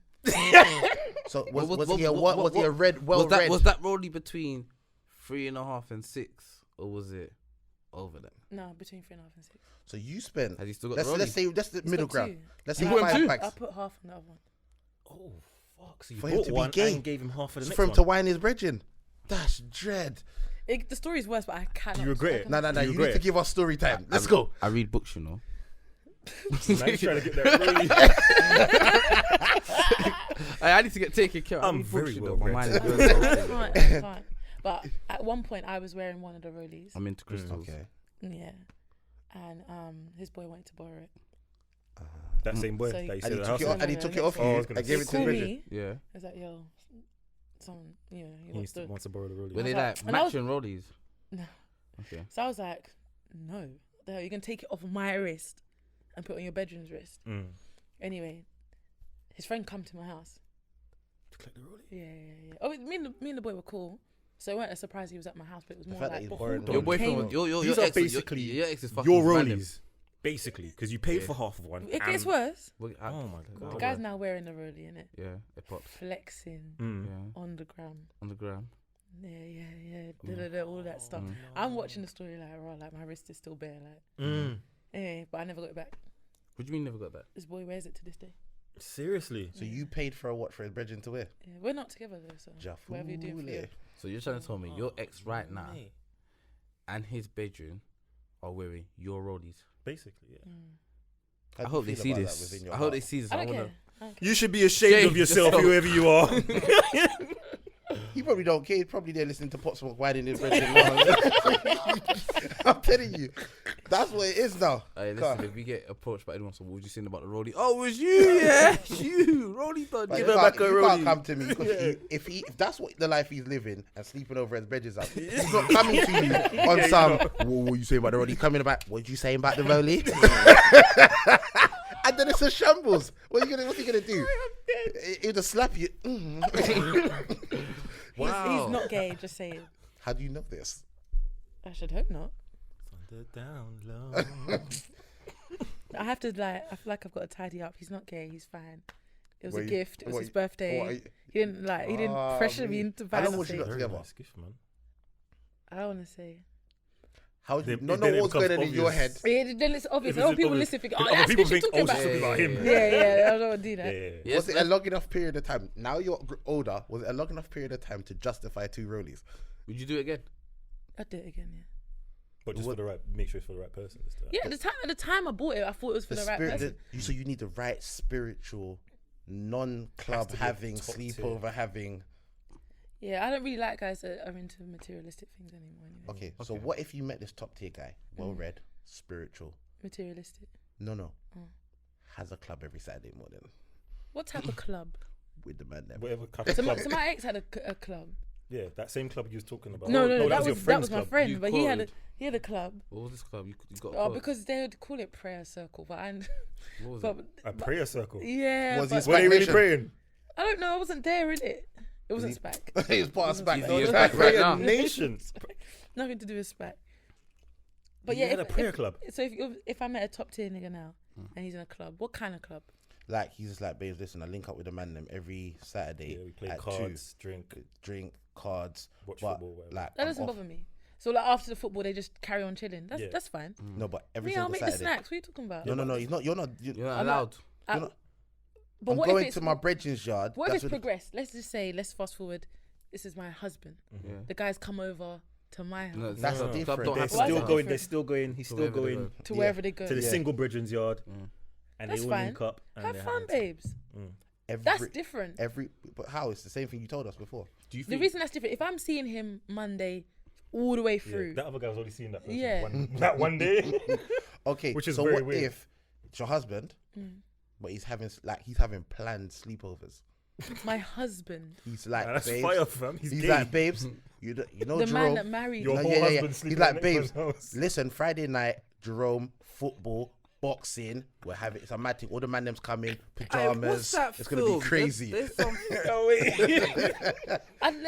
So What- was he a what? Was he a red? Well was that read. was that rollie between 3.5 and 6, or was it over that? No, between 3.5 and 6. So you spent. Has he still got Let's the rollie? say that's the He's middle got ground. two. Let's You say bought him 5 two? I bags put half on the other one. Oh, fuck. So you For him bought to be one gay. and gave him half of the for next him one. to wine his brethren. That's dread. The story's worse, but I cannot. Do you regret I it? cannot- No. You You regret need to it? give us story time. Let's go. I read books, you know. Now he's trying to get that rollie. I need to get taken care of. I'm I read very books, you well know. My read. mind is I going. can't. But at one point, I was wearing one of the rollies. I'm into crystals. Okay. Yeah, and his boy wanted to borrow it. That same boy So- that you And said he at the took house. it off. And he took it off Oh, I you. was gonna I gave He it to called his me. Yeah. I was like, yo, someone, he He wants to. wants to borrow the rollie. Were they was like like- and I was- matching rollies? No. Okay. So I was like, no, the hell, you're gonna take it off my wrist and put it on your bedroom's wrist. Mm. Anyway, his friend come to my house. To collect the rollie. Yeah. Oh, me and the boy were cool. So it wasn't a surprise he was at my house, but it was more fact that like, he's but borrowing hold Your on, boyfriend, came- was, your These ex, are basically your ex is fucking your random. rollies. Basically, because you paid Yeah. for half of one. It gets and- worse. Well, Oh my The god. guy's now wearing the rollie, innit? Yeah, it pops. Flexing Mm. Yeah, on the gram. on the ground. Yeah. All that stuff. Mm. I'm watching the story like, raw, like my wrist is still bare, like. Mm. Yeah, but I never got it back. What do you mean never got that? This boy wears it to this day. Seriously. So you paid for a watch for his brethren to wear? Yeah, we're not together though, so whatever you're doing for you. Jafule. So you're trying to tell me your ex right now Mate. and his bedroom are wearing your rollies? Basically, yeah. How I do hope you they feel see about that this. within your I hope they heart? see this. I don't wanna- care. I don't care. You should be ashamed Shame of yourself, yourself. whoever you are. He probably don't care. He's probably there listening to Pop Smoke winding his brethren. I'm telling you, that's what it is now. Hey, Car. listen, if we get approached by anyone, so what would you saying about the rollie? Oh, it was you, yeah, you, rollie done. But Give you her can't- back her you can't rollie. come to me because if that's what the life he's living and sleeping over at his bedroom's house, he's not coming to you on some. What you saying about the rollie? Coming about what you saying about the rollie? And then it's a shambles. What's he gonna do? He'll just slap you. Wow. He's not gay, just saying. How do you know this? I should hope not. Thunder down low. I have to I feel like I've got to tidy up. He's not gay, he's fine. It was What a you- gift. It was what his you- birthday. what you- He didn't Ah, pressure me. me into How buying long was you something. got Very together? nice gift, man. I don't want to say. How Then- no then it what's going on becomes in your head? obvious. Yeah, then it's obvious. If Other it's people obvious- listen, think, then oh, other that's people what you're think, talking oh, about. she's talking about him. Yeah, I don't want to do Yeah, that. yeah. Yes, Was it a long enough period of time? Now you're older. Was it a long enough period of time to justify 2 rollies? Would you do it again? I'd do it again, yeah. But just for the right, make sure it's for the right person. This time. Yeah, at the time I bought it, I thought it was for the right person. So you need the right spiritual, non-club Has to be having, top tier. sleepover having. Yeah, I don't really like guys that are into materialistic things anymore. Anyway. Okay, so Okay. what if you met this top tier guy, well read, spiritual? Materialistic. No, Oh. has a club every Saturday morning What type of club? with the man there. Whatever couple So club. my ex had a club. Yeah, that same club you was talking about. No, that was your friend's my club. friend, You but quoted. he had a club. What was this club? You got Oh, because they would call it prayer circle, but what was but it? A prayer circle. yeah, Was but he Were they really Nation? praying? I don't know. I wasn't there in it. It wasn't SPAC. He was part of SPAC. He's No, the it's SPAC not right prayer now. Nation. Nothing to do with SPAC. But You yeah, had a prayer club. So if I met a top tier nigga now and he's in a club, what kind of club? Like he's just like, babes, listen, I link up with the man them every Saturday. Yeah, we play at cards, 2. drink. drink, cards, Watch but football, whatever. like That I'm doesn't off. bother me. So like after the football, they just carry on chilling. Yeah. That's fine. No, but every Me, I'll single make Saturday. the snacks. What are you talking about? No, he's not. You're not. You're not I'm allowed. you're not- But I'm what if going it's to my brethren's yard. what if that's it's what- progressed? Let's just say, let's fast forward. This is my husband. Yeah. The guys come over to my house No, That's No, club different. don't They're have Why is still that going. different? They're still going. He's To still wherever they going go. to Yeah. wherever they go. to the Yeah. single brethren's yard, and That's they all fine. link up. And Have they're fun, having tea. babes. Every, That's different. But how? It's the same thing you told us before. Do you The think? reason that's different, if I'm seeing him Monday all the way Yeah, through, that other guy was only seeing that person Yeah. that one day. Okay, Which is so very what weird. if it's your husband, Mm. but he's having planned sleepovers? my husband, He's like, Nah, that's babes. fire, fam. He's He's gay. like, babes. You know, the man Jerome. that married Your me. whole yeah, yeah. husband He's sleeping like, at babes. Nick's house. Listen, Friday night, Jerome, football, boxing. We're having it's a mad thing. All the man them's coming, pajamas. What's that It's film? gonna be crazy. There's some-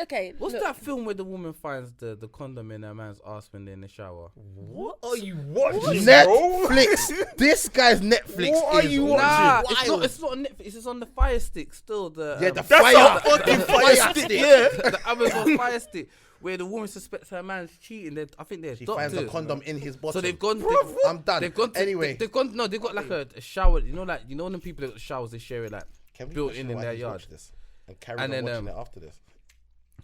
Okay, What's look, that film where the woman finds the condom in her man's arse when they're in the shower? What are you watching, bro? Netflix. This guy's Netflix. What are is you wild. Nah, it's not on Netflix. It's on the Fire Stick still. The Yeah, the That's fire, a fucking fire stick. Yeah. the Amazon Fire Stick, where the woman suspects her man's cheating. I think they're She doctors. finds a condom in his bottom. So they've gone. I'm done. They've gone. Anyway. they've gone. No, they've got like a shower. You know, when people that got showers, they share it like Can we built question in why their he's yard. watched this and carry And on then, watching it after this?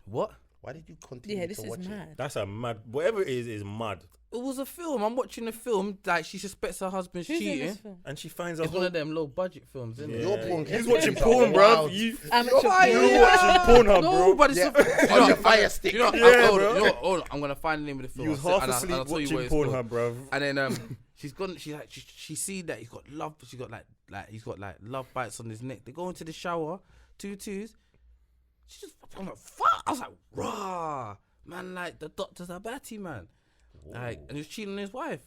What? Why did you continue yeah, this to is watch it? mad. That's a mad. Whatever it is mad. It was a film. I'm watching a film. Like she suspects her husband's Who's in cheating. this film? And she finds a It's one whole. of them low budget films, isn't Yeah. it? Your porn He's case watching is porn, wild. bruv. You Amateur Fire. film. You're watching Pornhub, no, bro. but it's Yeah. a, On your fire stick. You know, Yeah, hold on, bro. you know, hold on, I'm gonna find the name of the film. You was I'll half say- and I'll asleep tell you watching what it's called. Pornhub, bruv. And then she's gone. She's like she see that he's got love. She got like he's got like love bites on his neck. They go into the shower, twos. She just I'm like fuck. I was like rah man. Like the doctor's a batty man. Like and he was cheating on his wife.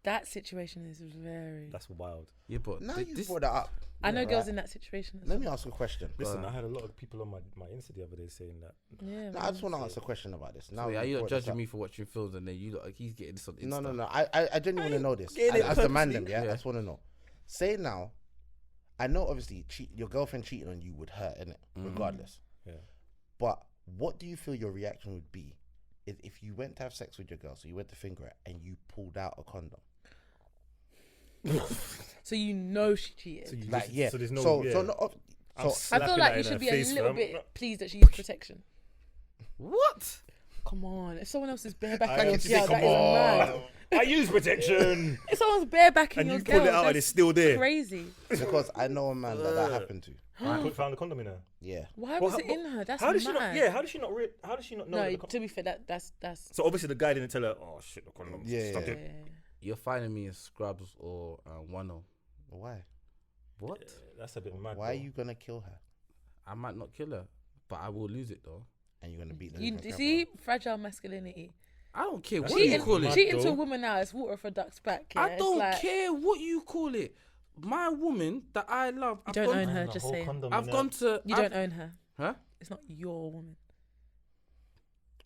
That situation is very. That's wild. Yeah, but Now you this brought that up. I know Yeah, girls right. in that situation. As Let well. me ask a question. Listen, I had a lot of people on my Insta the other day saying that. Yeah, No, I just want to ask a question about this. Now so, yeah, you you're brought this judging up. me for watching films and then you look like he's getting this on Insta. No. I genuinely want to know this. getting it As the man, purposely. them, yeah? Yeah. I just want to know. Say now, I know obviously your girlfriend cheating on you would hurt, innit? Regardless. Yeah. But what do you feel your reaction would be if you went to have sex with your girl, so you went to finger her and you pulled out a condom? So you know she cheated. So you Like, just, yeah. So there's no. So, yeah. so, no, I'm so I feel slapping like that you in should her be a face, little fam. bit pleased that she used protection. What? Come on, if someone else is barebacking I your want to girl, say, that come is on. mad. I use protection. If someone's barebacking And your you girl, pull it out and that's it's still there. crazy. because I know a man that happened to. Found the condom in her. Yeah. Why Well, was it in her? That's How did she mad. not? Yeah. How did she not? How did she not know? No, that the to be fair, that's so obviously the guy didn't tell her. Oh shit, the condom. Yeah, Stop yeah. it. yeah. You're finding me in Scrubs or Wano. Why? What? That's a bit mad. Why are bro. you gonna kill her I might not kill her, but I will lose it though. and you're gonna beat the You living crap see, out fragile masculinity. I don't care That's what you Cheating, call it. mad, cheating to though. a woman now is water for ducks back. Yeah? I It's don't like, care what you call it. My woman that I love. You don't own her, The just whole saying. condom I've in gone to. You don't own her. Huh? It's not your woman.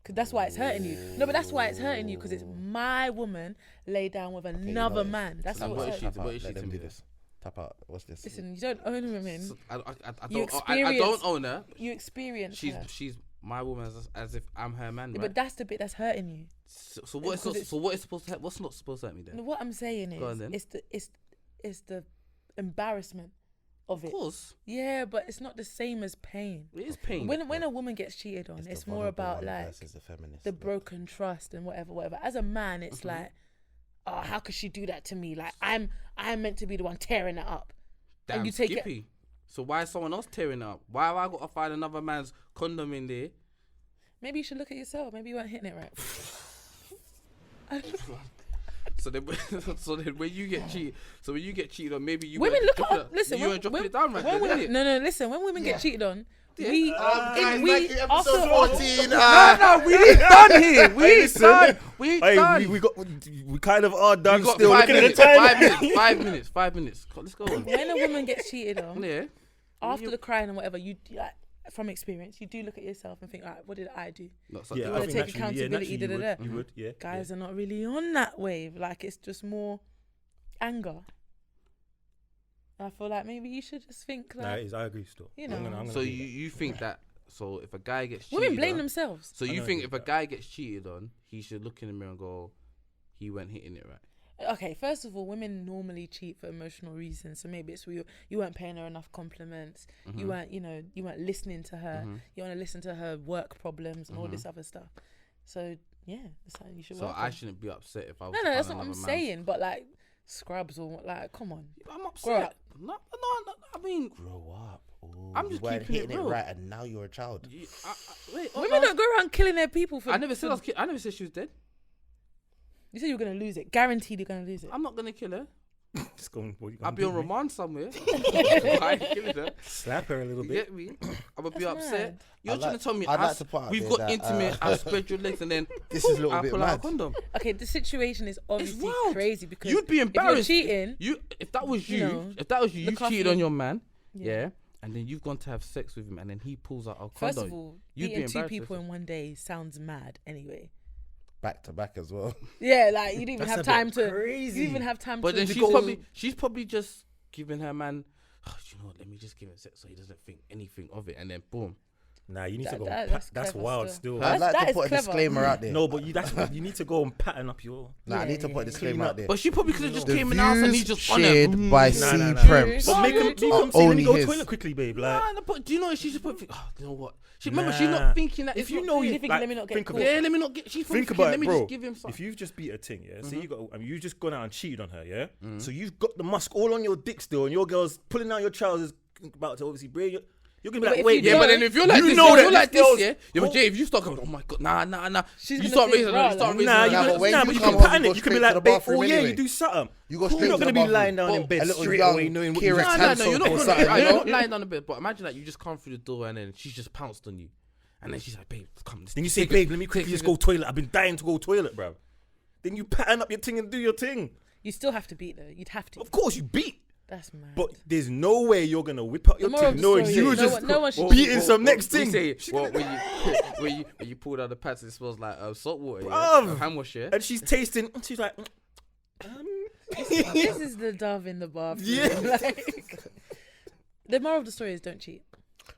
Cause that's why it's hurting you. No, but that's why it's hurting you. Cause it's my woman laid down with another man. That's So how what it's is she- hurting. what is Let to them me do then? this. Tap out. What's this? Listen, you don't own women. So I You don't. I don't own her. You experience her. She's my woman as if I'm her man. Yeah, Right? but that's the bit that's hurting you. So what is because it's- so what is supposed to what's not supposed to hurt me then? And what I'm saying Go on is, then. it's the embarrassment of Of it. course, Yeah, but it's not the same as pain. it is pain. When a woman gets cheated on, the it's more vulnerable about one like versus the feminist. the broken trust and whatever. As a man, it's like, oh, how could she do that to me? Like I'm meant to be the one tearing it up. Damn and you take skippy. So why is someone else tearing it up? Why have I got to find another man's condom in there? Maybe you should look at yourself. Maybe you weren't hitting it right. So then, when you get cheated on, maybe you Women weren't look dropping up. Listen, you weren't dropping it down right when then, women, innit? no. Listen, when women get cheated on, we episode after 14. No, we ain't done here. We ain't done. We ain't Hey, done. we kind of are done We got still. 5 Look at the minutes. time. 5 minutes. 5 minutes. Let's go on. when a woman gets cheated on, Yeah. after the crying and whatever, you like, from experience, you do look at yourself and think, all right, what did I do? Not Yeah, something. You I wanna think take naturally, accountability, naturally da-da-da. you would, yeah. Guys are not really on that wave. Like, it's just more anger. I feel like maybe you should just think Nah, like, it is, I agree still. you know. I'm gonna So do you think that? So if a guy gets cheated women blame on, themselves. So I you know think I if do a that. guy gets cheated on, he should look in the mirror and go, he went hitting it right. Okay, first of all, women normally cheat for emotional reasons. So maybe it's you weren't paying her enough compliments. Mm-hmm. You weren't listening to her. You want to listen to her work problems and all this other stuff. So yeah, that's something you should So work I on. shouldn't be upset if I was. No, to that's find not what I'm another man. saying. But like scrubs or like, come on. I'm Grow upset. up. No. I mean, Grow up. Ooh, I'm just you weren't keeping it hitting real. right, and now you're a child. wait. Women don't go around killing their people for. I never said for- I never said she was dead. You said you were gonna lose it. Guaranteed you're gonna lose it. I'm not gonna kill her. Just go, what you I'll gonna be do, on mate? remand somewhere. I ain't killing her. Slap her a little You bit. get me? I'm gonna be That's upset. mad. You're I'd trying like- to tell me I'd like to put out we've there got that, intimate. I spread your legs and then This is a little I bit pull out a mad. condom. Okay, the situation is obviously wild. crazy because You'd be if embarrassed. you're cheating, If that was you, you know, if that was you, you look after cheated your- on your man, Yeah. yeah, and then you've gone to have sex with him, and then he pulls out a condom. first of all, you'd be beating two embarrassed people if- in one day sounds mad. Anyway, Back to back as well. yeah, like you didn't even That's have a bit time to. crazy. You didn't even have time But to. then go- she's probably just giving her man, oh, you know what, let me just give him sex so he doesn't think anything of it, and then boom. Nah, you need to That- go. that- and that's that's clever wild still. still. Huh? I'd like that to is put a clever. disclaimer out there. No, but you need to go and pattern up your. Nah, I need to put a disclaimer out there. But she probably could have just The came in the house and he views just on her. shared by Nah, C nah, nah. Prems. But make him are say, let only me go his. toilet quickly, babe. Like, Nah, but do you know she just put? Oh, you know what? Remember, she's Nah. not thinking that. if it's you not know fair. you thinking, like, let me not get think caught. about Yeah, let me not get. She's probably think thinking, about let it, me bro. just give him something. If you've just beat a ting, yeah, so you got, you just gone out and cheated on her, yeah. So you've got the musk all on your dick still, and your girl's pulling out your trousers, about to obviously bring you. You're gonna be But like, if wait, you Yeah, but don't- then if you're like You this, know if that you're like this this, girl's- yeah. Yeah, but Jay, if you start going, oh my god, nah. She's You gonna start think, raising her, "Bruh, you start like- raising Nah, her. you Nah, can, but when nah, you but you come can home, pattern you it. go You can be straight like, to the babe, bathroom oh yeah, anyway. you do something. You go You're straight not to gonna the be lying bathroom. down in bed A little straight young away knowing what Kira you just No, Hansen you're not or gonna. something, You're you know? not lying down the bed, but imagine that you just come through the door and then she's just pounced on you, and then she's like, babe, come. Then you say, take it, babe, let me quickly take just it. go toilet. I've been dying to go toilet, bro. Then you pattern up your thing and do your thing. You still have to beat though. You'd have to. Of course, you beat. That's mad. But there's no way you're gonna whip out your moral of thing the knowing story you is just no one should beating cheat. some next We thing. say, well, when you pull down the pads, it smells like salt water, yeah? Bruv. Hand wash, yeah? And she's tasting. And she's like, this is the dove in the bathroom. Yeah. Like, the moral of the story is don't cheat.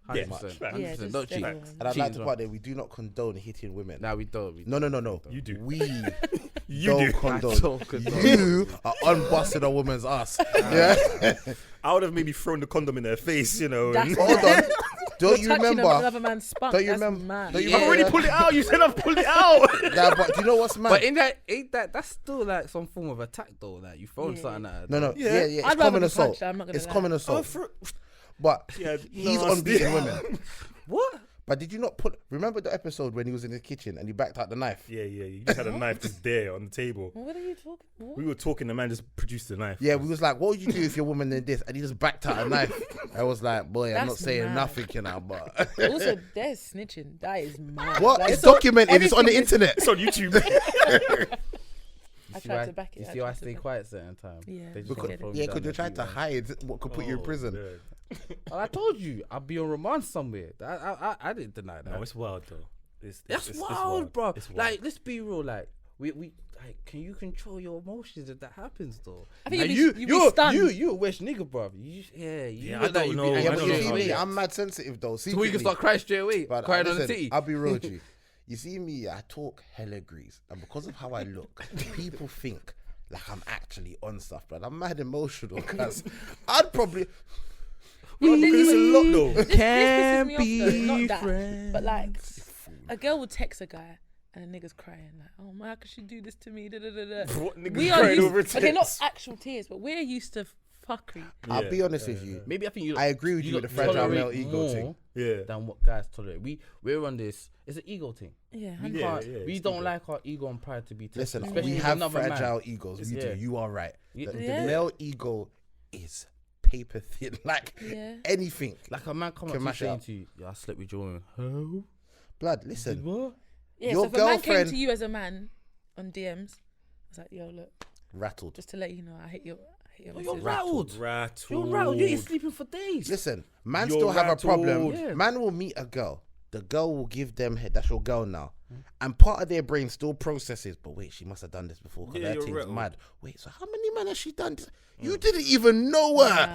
100%. Yeah, 100%. Yeah, just Don't cheat. everyone. And I'd like Cheating's to wrong. put there, we do not condone hitting women. Nah, we don't. No. You do. We You don't do. condone. don't condone. You are unbusting a woman's ass. Yeah. I would have maybe thrown the condom in their face, you know. That's and- Hold on. Don't you Touching remember? another man's spunk. Don't you That's remember? mad. Don't you Yeah. I've remember? already pulled it out. You said I've pulled it out. Nah, but do you know what's mad? But ain't that's still like some form of attack though? Like you throwing Yeah. something at her. No. Yeah. Yeah. I'd It's rather common be assault. punched, I'm not gonna It's lie. common Oh, assault. But Yeah, he's nasty. on beating women. What? But did you not remember the episode when he was in the kitchen and he backed out the knife? Yeah. You just had a knife just there on the table. What are you talking? What? We were talking. The man just produced the knife. Yeah, we was like, what would you do if your woman did this? And he just backed out a knife. I was like, boy, I'm not That's saying mad. nothing, you know, but Also, there's snitching. That is mad. what? Like, It's documented. It's on the anything- internet. It's on YouTube. I tried to back it. You I see why I tried to stay back it. quiet certain time? Yeah. They just Because- wanna throw me Yeah, down because you're the trying to deep end. hide what could put you in prison. Well, I told you, I'll be on remand somewhere. I didn't deny that. No, it's wild though. That's it's wild, bro. It's wild. Like, let's be real. Like, we like, can you control your emotions if that happens, though? I think Like, you'd be stunned. you a Welsh nigga, bro. You Yeah, look I don't like you know. be I Yeah, don't but know you how see to me, react. I'm mad sensitive though. So we can start crying straight away, But crying on the listen, titty. I'll be real with you. You see me, I talk hella grease, and because of how I look, people think like I'm actually on stuff, but I'm mad emotional because I'd probably. It's a lot though. This pisses me off, though. Not that, but like a girl would text a guy and a nigga's crying like, "Oh man, how could she do this to me?" Da, da, da, da. What niggas We are crying over used, okay, not text? actual tears, but we're used to fuckery. I'll be honest with you. Maybe I think you. I agree with you with the fragile tolerate male ego more thing. Yeah. than what guys tolerate. We're on this. It's an ego thing. Yeah, We Yeah, can't. yeah, we it's don't ego. like our ego and pride to be tested. Listen, especially we with have another man. fragile egos. We Yeah. do. You are right. Yeah. The Yeah. male ego is paper thin, like anything. Like a man come up to you saying to you, "Yeah, I slept with your woman." How? Blood, listen. What? Yeah, Your so if a man came girlfriend- to you as a man on DMs, I was like, yo, look, Rattled. just to let you know, I hate your You're message. rattled. Rattled. You're rattled. You ain't sleeping for days. Listen, man You're still have a problem. rattled. Yeah. Man will meet a girl. The girl will give them head. That's your girl now. And part of their brain still processes, but wait, she must have done this before because Yeah, her you're thing's rattled. mad. Wait, so how many men has she done this? You didn't even know her.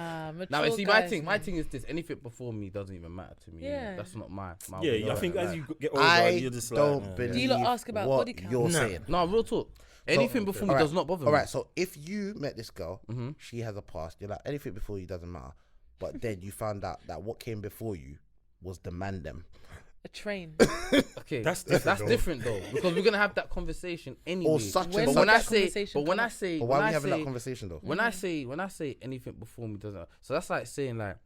Now, Mature see, guys, my thing is this: anything before me doesn't even matter to me. Yeah. That's not my Yeah, way. I think as you get older, I you're just don't like, believe Do you lot ask about what body count? you're Nah. saying. No, real talk. Anything before me Alright, does not bother me. Alright, so if you met this girl, she has a past, you're like, anything before you doesn't matter. But then you found out that what came before you was the man them. A train. Okay, That's that's different, different though, because we're gonna have that conversation anyway. Or such When and But would when such. I that say, conversation but when come I up? say, But when why are we I having say, that conversation though? when I say anything before me doesn't, so that's like saying like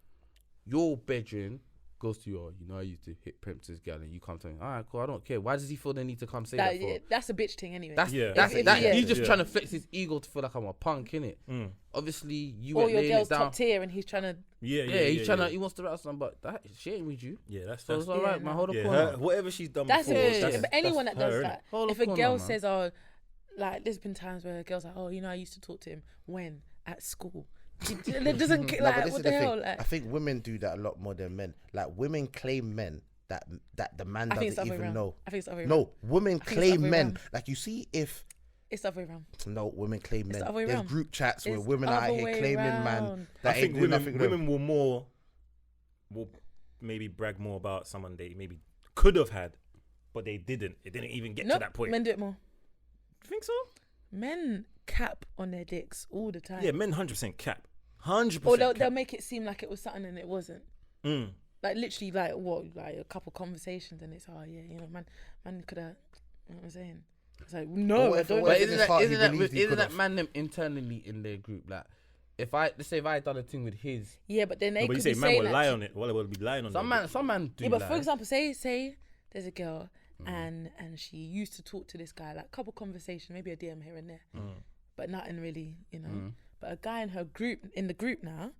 your bedroom goes to your, you know, I used to hit Princess gal and you come to me, all right, cool, I don't care. Why does he feel the need to come say that for? That's a bitch thing anyway. That's Yeah. that's If- that. yeah. He's just Yeah. trying to flex his ego to feel like I'm a punk, innit? Obviously, you or ain't your laying girl's it down. top tier and he's trying to. Yeah, He's trying to. He wants to rattle something, but that she ain't with you. Yeah, that's So it's all right, man. Hold up, yeah, on her, whatever she's done That's before. it. that's- But anyone that does her, innit? that, Hold if up a on girl her, man. says, "Oh, like there's been times where a girl's like, oh, you know, I used to talk to him when at school." It doesn't No, but like this what is the the hell. thing. Like, I think women do that a lot more than men. Like women claim men that the man I think it's the doesn't other way even around. know. I think it's the other way No, around. women think it's the claim other way men. around. Like you see, if It's the other way around. no women claim It's men. the other way There's around. group chats where It's women are out other here way claiming man round. that I ain't think doing nothing. women will maybe brag more about someone they maybe could have had, but they didn't. It didn't even get to Nope, that point. men do it more. You think so? Men cap on their dicks all the time. Yeah, men 100% cap. 100% Or they'll cap. make it seem like it was something and it wasn't. Mm. Like literally, like what, like a couple conversations and it's yeah, you know, man could have. You know what I'm saying? It's like no, what I if- don't. what But if- know. in his heart he believes he isn't that could've? man them internally in their group? Like, let's say if I had done a thing with his, Yeah, but then they No, but could you be say man saying will like, lie on it. Well, it will be lying on some it. man do. yeah, but lie. for example, say there's a girl and she used to talk to this guy, like a couple conversations, maybe a DM here and there, but nothing really, you know. But a guy in the group now,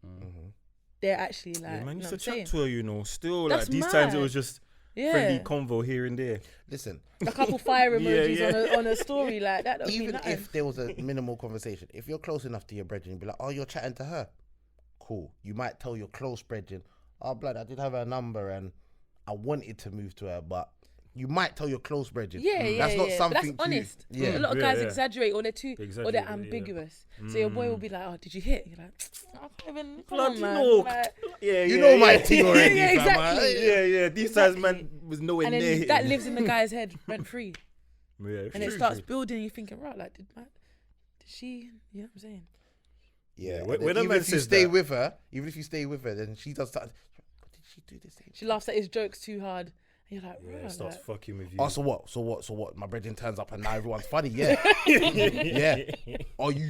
they're actually like, Yeah, man you know used what to I'm chat saying? to her, you know. Still, That's like these times it mad. was just Yeah, friendly convo here and there. Listen, a couple fire Yeah, emojis yeah. on a story like that. Don't mean even nothing. if there was a minimal conversation, if you're close enough to your brethren, you'd be like, oh, you're chatting to her. Cool. You might tell your close brethren, oh, blood, I did have her number and I wanted to move to her, but you might tell your close brethren. That's not But something that's honest. Yeah. A lot of Yeah, guys yeah. exaggerate, or they're too, They or exaggerate, they're yeah. ambiguous. So your boy will be like, "Oh, did you hit?" You're like, "I can't even." Come Bloody on, man. no. Like, Yeah, You yeah, know yeah. my thing already, Yeah, fam. exactly. Yeah. These times, man, was nowhere and near then hitting. that lives in the guy's head rent free, Yeah, and it starts building. You're thinking, right, like, did she? You know what I'm saying? Yeah. Yeah, and when then a even man if you says stay that- with her, then she does something. What did she do this? She laughs at his jokes too hard, and you're like, Yeah, right, it starts like, fucking with you. Oh, so what? My brethren turns up and now everyone's funny. Yeah. Yeah. Oh, you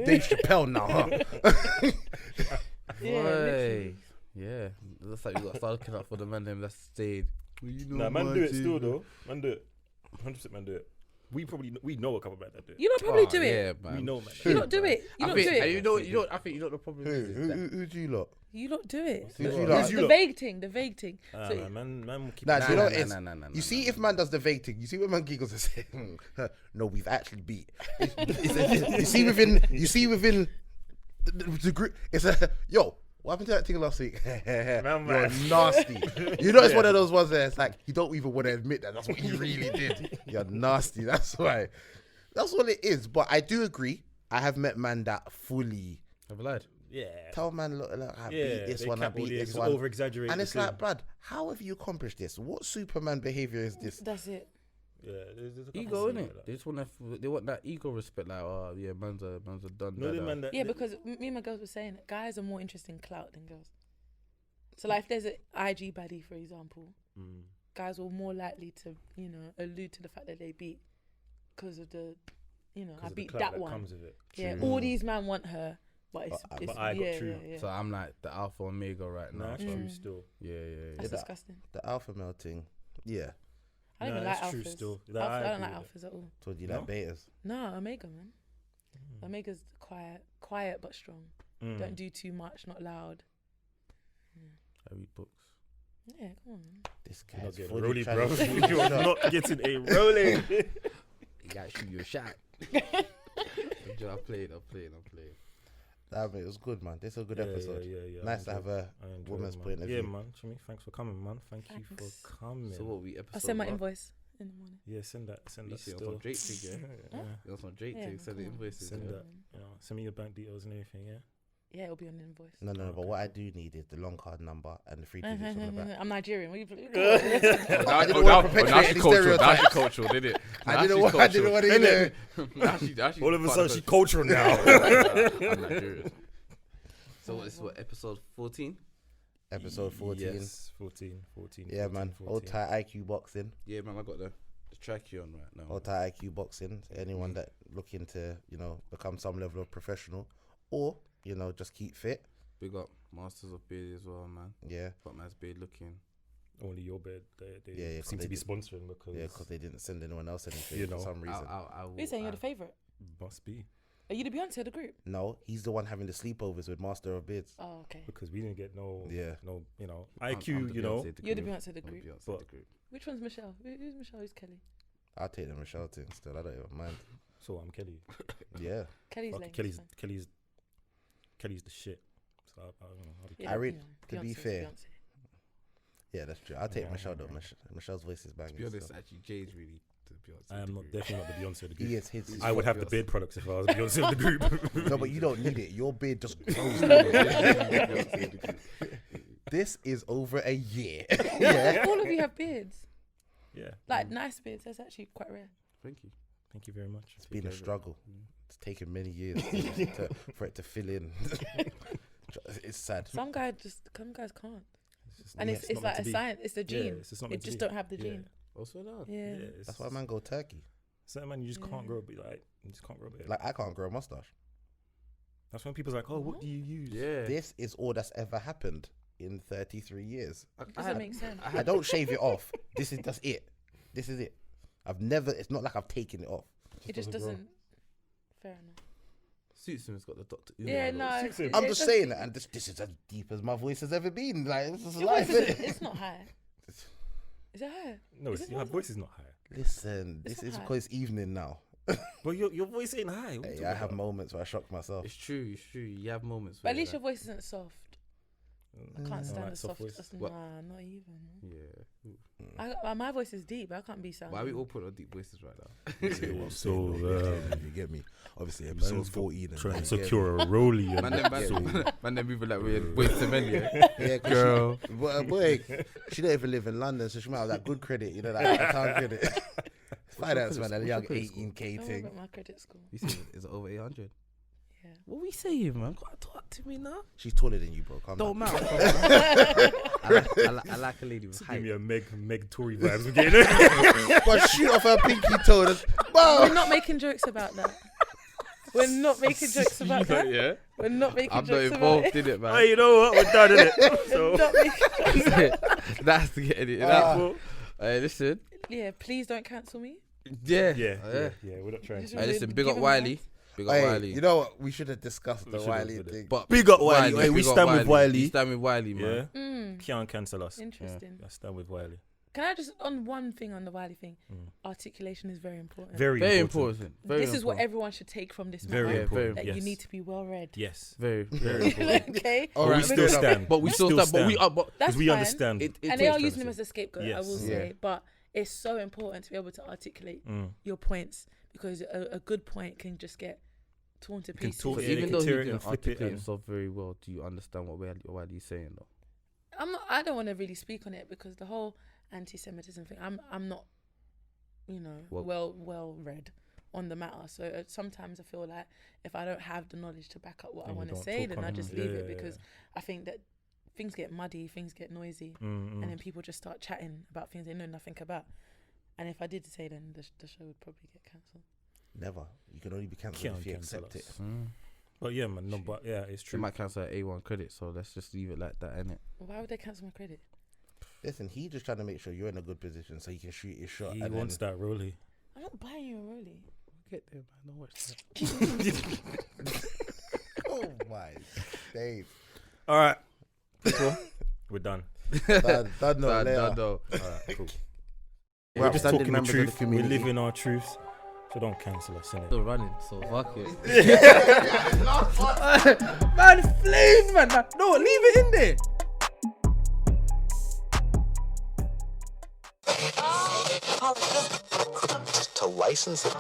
Dave Chappelle now, huh? yeah, literally. Yeah, that's like you got to start looking out for the man them that stayed. Well, you know Nah, man my do it thing, still man. though. Man do it. 100% man do it. We know a couple men that do it. You don't probably Oh, do it. Yeah, man. We know, man. You don't do it. You I don't think, do and it. you know, I think you know what the problem is. is that- Who do you lot? You don't do it. Who do you Who's lot? you The lot? vague thing. The vague thing. Ah, So- man will keep Nah, it. do you know what nah, it is? nah, nah, nah, You see, nah, if man does the vague thing, you see when man giggles and say, "No, we've actually beat." You see within the group, it's a yo. What happened to that thing last week? You're nasty. You know, it's one of those ones where it's like you don't even want to admit that that's what you really did. You're nasty. That's why. That's what it is. But I do agree. I have met man that fully Have I lied? Yeah. tell man, look, I beat Yeah, this they one, I cap all beat the this one. over exaggerate. And it's like, Brad, how have you accomplished this? What Superman behavior is this? That's it. yeah, there's a couple Ego, of innit? like that. They just want they want that ego respect. Like, oh yeah, man's a done. No, the man that Yeah, because me and my girls were saying that guys are more interested in clout than girls. So like if there's an IG baddie, for example, guys are more likely to, you know, allude to the fact that they beat because of the, you know, I beat that one. comes with it. Yeah, True. all these men want her, but it's, but I got yeah, true. yeah. So I'm like the alpha omega right No, now. that's so- true still. Yeah. That's that- disgusting. The alpha male thing. Yeah. I don't No, even like that's true alphas. still. I That I don't agree like with alphas at all. So do you No? like betas? No, Omega, man. Omega's quiet but strong. Don't do too much. Not loud. I read books. Yeah, come on. This You're not guy's getting fully rolling, trying bro. to shoot You're a shot. not getting a rolling. You gotta shoot you a shot. I played. Nah, mate, it was good, man. This is a good episode. Yeah. Nice to have a woman's point of Yeah, view. man. Chimmy, thanks for coming, man. Thank you Thanks. for coming. So what we episode? I'll send my what? invoice in the morning. Yeah, send that You see, on still. some Drake thing, yeah. Yeah. You on some Drake Yeah, thing, send the come on. invoices. Send yeah. that. You know, send me your bank details and everything, yeah? Yeah, it'll be on the invoice. No, but what I do need is the long card number and the 3 digits on the back. I'm Nigerian. What you I didn't want to perpetuate any stereotypes. That's cultural, didn't it? I didn't want to, All of a sudden, she's cultural now. I'm Nigerian. So what is what, episode 14? Episode 14. Yes, 14. Yeah, man. 14. Old tight IQ boxing. Yeah, man, I got the track you on right now. Old tight IQ boxing. Anyone that looking to, become some level of professional or, just keep fit. Big up Masters of Beard as well, man. Yeah. Got man's beard looking. Only your bed. They Yeah, seem they to be did. sponsoring because Because they didn't send anyone else anything for some reason. You're saying you're the favourite? must be Are you the Beyonce of the group? No, he's the one having the sleepovers with Master of Beards. Oh, okay. because we didn't get no Yeah. IQ. You're the Beyonce of the group. But- Which one's Michelle? Who's Michelle? Who's Kelly? I'll take the Michelle thing still. I don't even mind. So I'm Kelly. Yeah. Kelly's Fuck lame. it, it's fine. Kelly's the shit. So I'll be Yeah, I read- you know, to be Beyonce's fair, Beyonce. Yeah, that's true. I'll take Yeah, Michelle though. yeah. Michelle's voice is To banging. be honest, still. actually, Jay's really the Beyonce. I am not definitely not the Beyonce of the group. He is his. I would have the beard products if I was Beyonce of the group. No, but you don't need it. Your beard just grows. This is over a year. Yeah. All of you have beards. Yeah. Like nice beards. That's actually quite rare. Thank you. Thank you very much. It's been a struggle. It's taken many years for it to fill in. It's sad. Some guys can't. just- And yeah, it's not meant like to a be. science. It's the Yeah, gene. it's just not It meant to just be. don't have the Yeah. gene. Also that. Yeah. It's That's why man go turkey. certain man you just can't Yeah. grow a beard. Like you just can't grow a beard. Like I can't grow a mustache. That's when people's like, oh, what do you use? Yeah. This is all that's ever happened in 33 years. Doesn't make sense. I don't shave it off. That's it. This is it. It's not like I've taken it off. It just doesn't grow. doesn't. Fair enough. Suits him has got the Dr. Yeah, no. Suits him. I'm just saying that, and this is as deep as my voice has ever been. Like this is Your life. voice Innit? it's not high. Is it high? No, Is it your not? voice is not high. Listen, It's this not is high. because it's evening now. But your voice ain't high. What you Hey, talking I have about? moments where I shock myself. It's true. You have moments. But where at least you're your voice isn't soft. I can't I stand like the soft soft. voice. What? Nah, not even. like, My voice is deep. I can't be sound. why are we all putting on deep voices right now? You get me. Obviously, episode 14. and Trying you to get secure a rollie. Man, them moving like we're waste to men, yeah. Yeah, Girl. Boy, she don't even live in London, so she might have that good credit, that town credit. Finance man, a What's young your credit 18k Don't worry thing. about my credit score. You see, is it over 800? Yeah. What we saying, man? Gotta talk to me now. She's taller than you, bro. Calm Don't down. matter. I like a lady with Give height. me a Meg Tory vibes again. But shoot off her pinky toe. We're not making jokes about that. We're not making jokes about that. Yeah. We're not making I'm not jokes about involved it. in it, man. Hey, you know what? We're done in it. We're So not making jokes. That's to get it. Hey, listen. Yeah, please don't cancel me. Yeah. yeah, we're not trying Just to. Hey, listen. Big up Give him Wiley. Big up Hey, Wiley. you know what? We should have discussed the should've, Wiley would've. thing. But Big up Wiley. Hey, we big up stand with Wiley. We stand with Wiley, man. Yeah, Mm, can't cancel us. interesting. I stand with Wiley. Can I just on one thing on the Wiley thing? Mm. Articulation is very important. Very important. Very This is what important. everyone should take from this Very matter. important. That Yes. you need to be well read. Yes. Very, Very important. Okay, All But right, we still fair enough. stand. But we still stand. But we are. But that's Because we fine. understand. And they are using him as a scapegoat. I Yes. will Yeah. say, but it's so important to be able to articulate your points because a good point can just get torn to can pieces. talk But Yeah, even they though can he tear it didn't and flip it articulate and- himself very well, do you understand what Wiley's saying though? I don't want to really speak on it because the whole anti-Semitism thing. I'm not, well read on the matter. So sometimes I feel like if I don't have the knowledge to back up what I Then you want to don't say, talk then on I it. just Yeah, leave it yeah, because I think that things get muddy, things get noisy, and then people just start chatting about things they know nothing about. And if I did say, then the show would probably get cancelled. Never. You can only be cancelled Can't if you cancel accept it. us. But yeah, man. No, but yeah, it's They true. might cancel A1 credit, so let's just leave it like that, innit? Why would they cancel my credit? Listen, he just trying to make sure you're in a good position so he can shoot his shot. He and wants that rollie. I'm not buying you a rollie. Get there, man. Don't watch that. Oh my Dave. All right, people, we're done. Done no. Done, later. done, no. Alright, cool. We're We're just upstanding talking the members of the truth. We're community. living our truths. So don't cancel us, innit? Still running, so fuck it. Man, flames, man. No, leave it in there. To license it.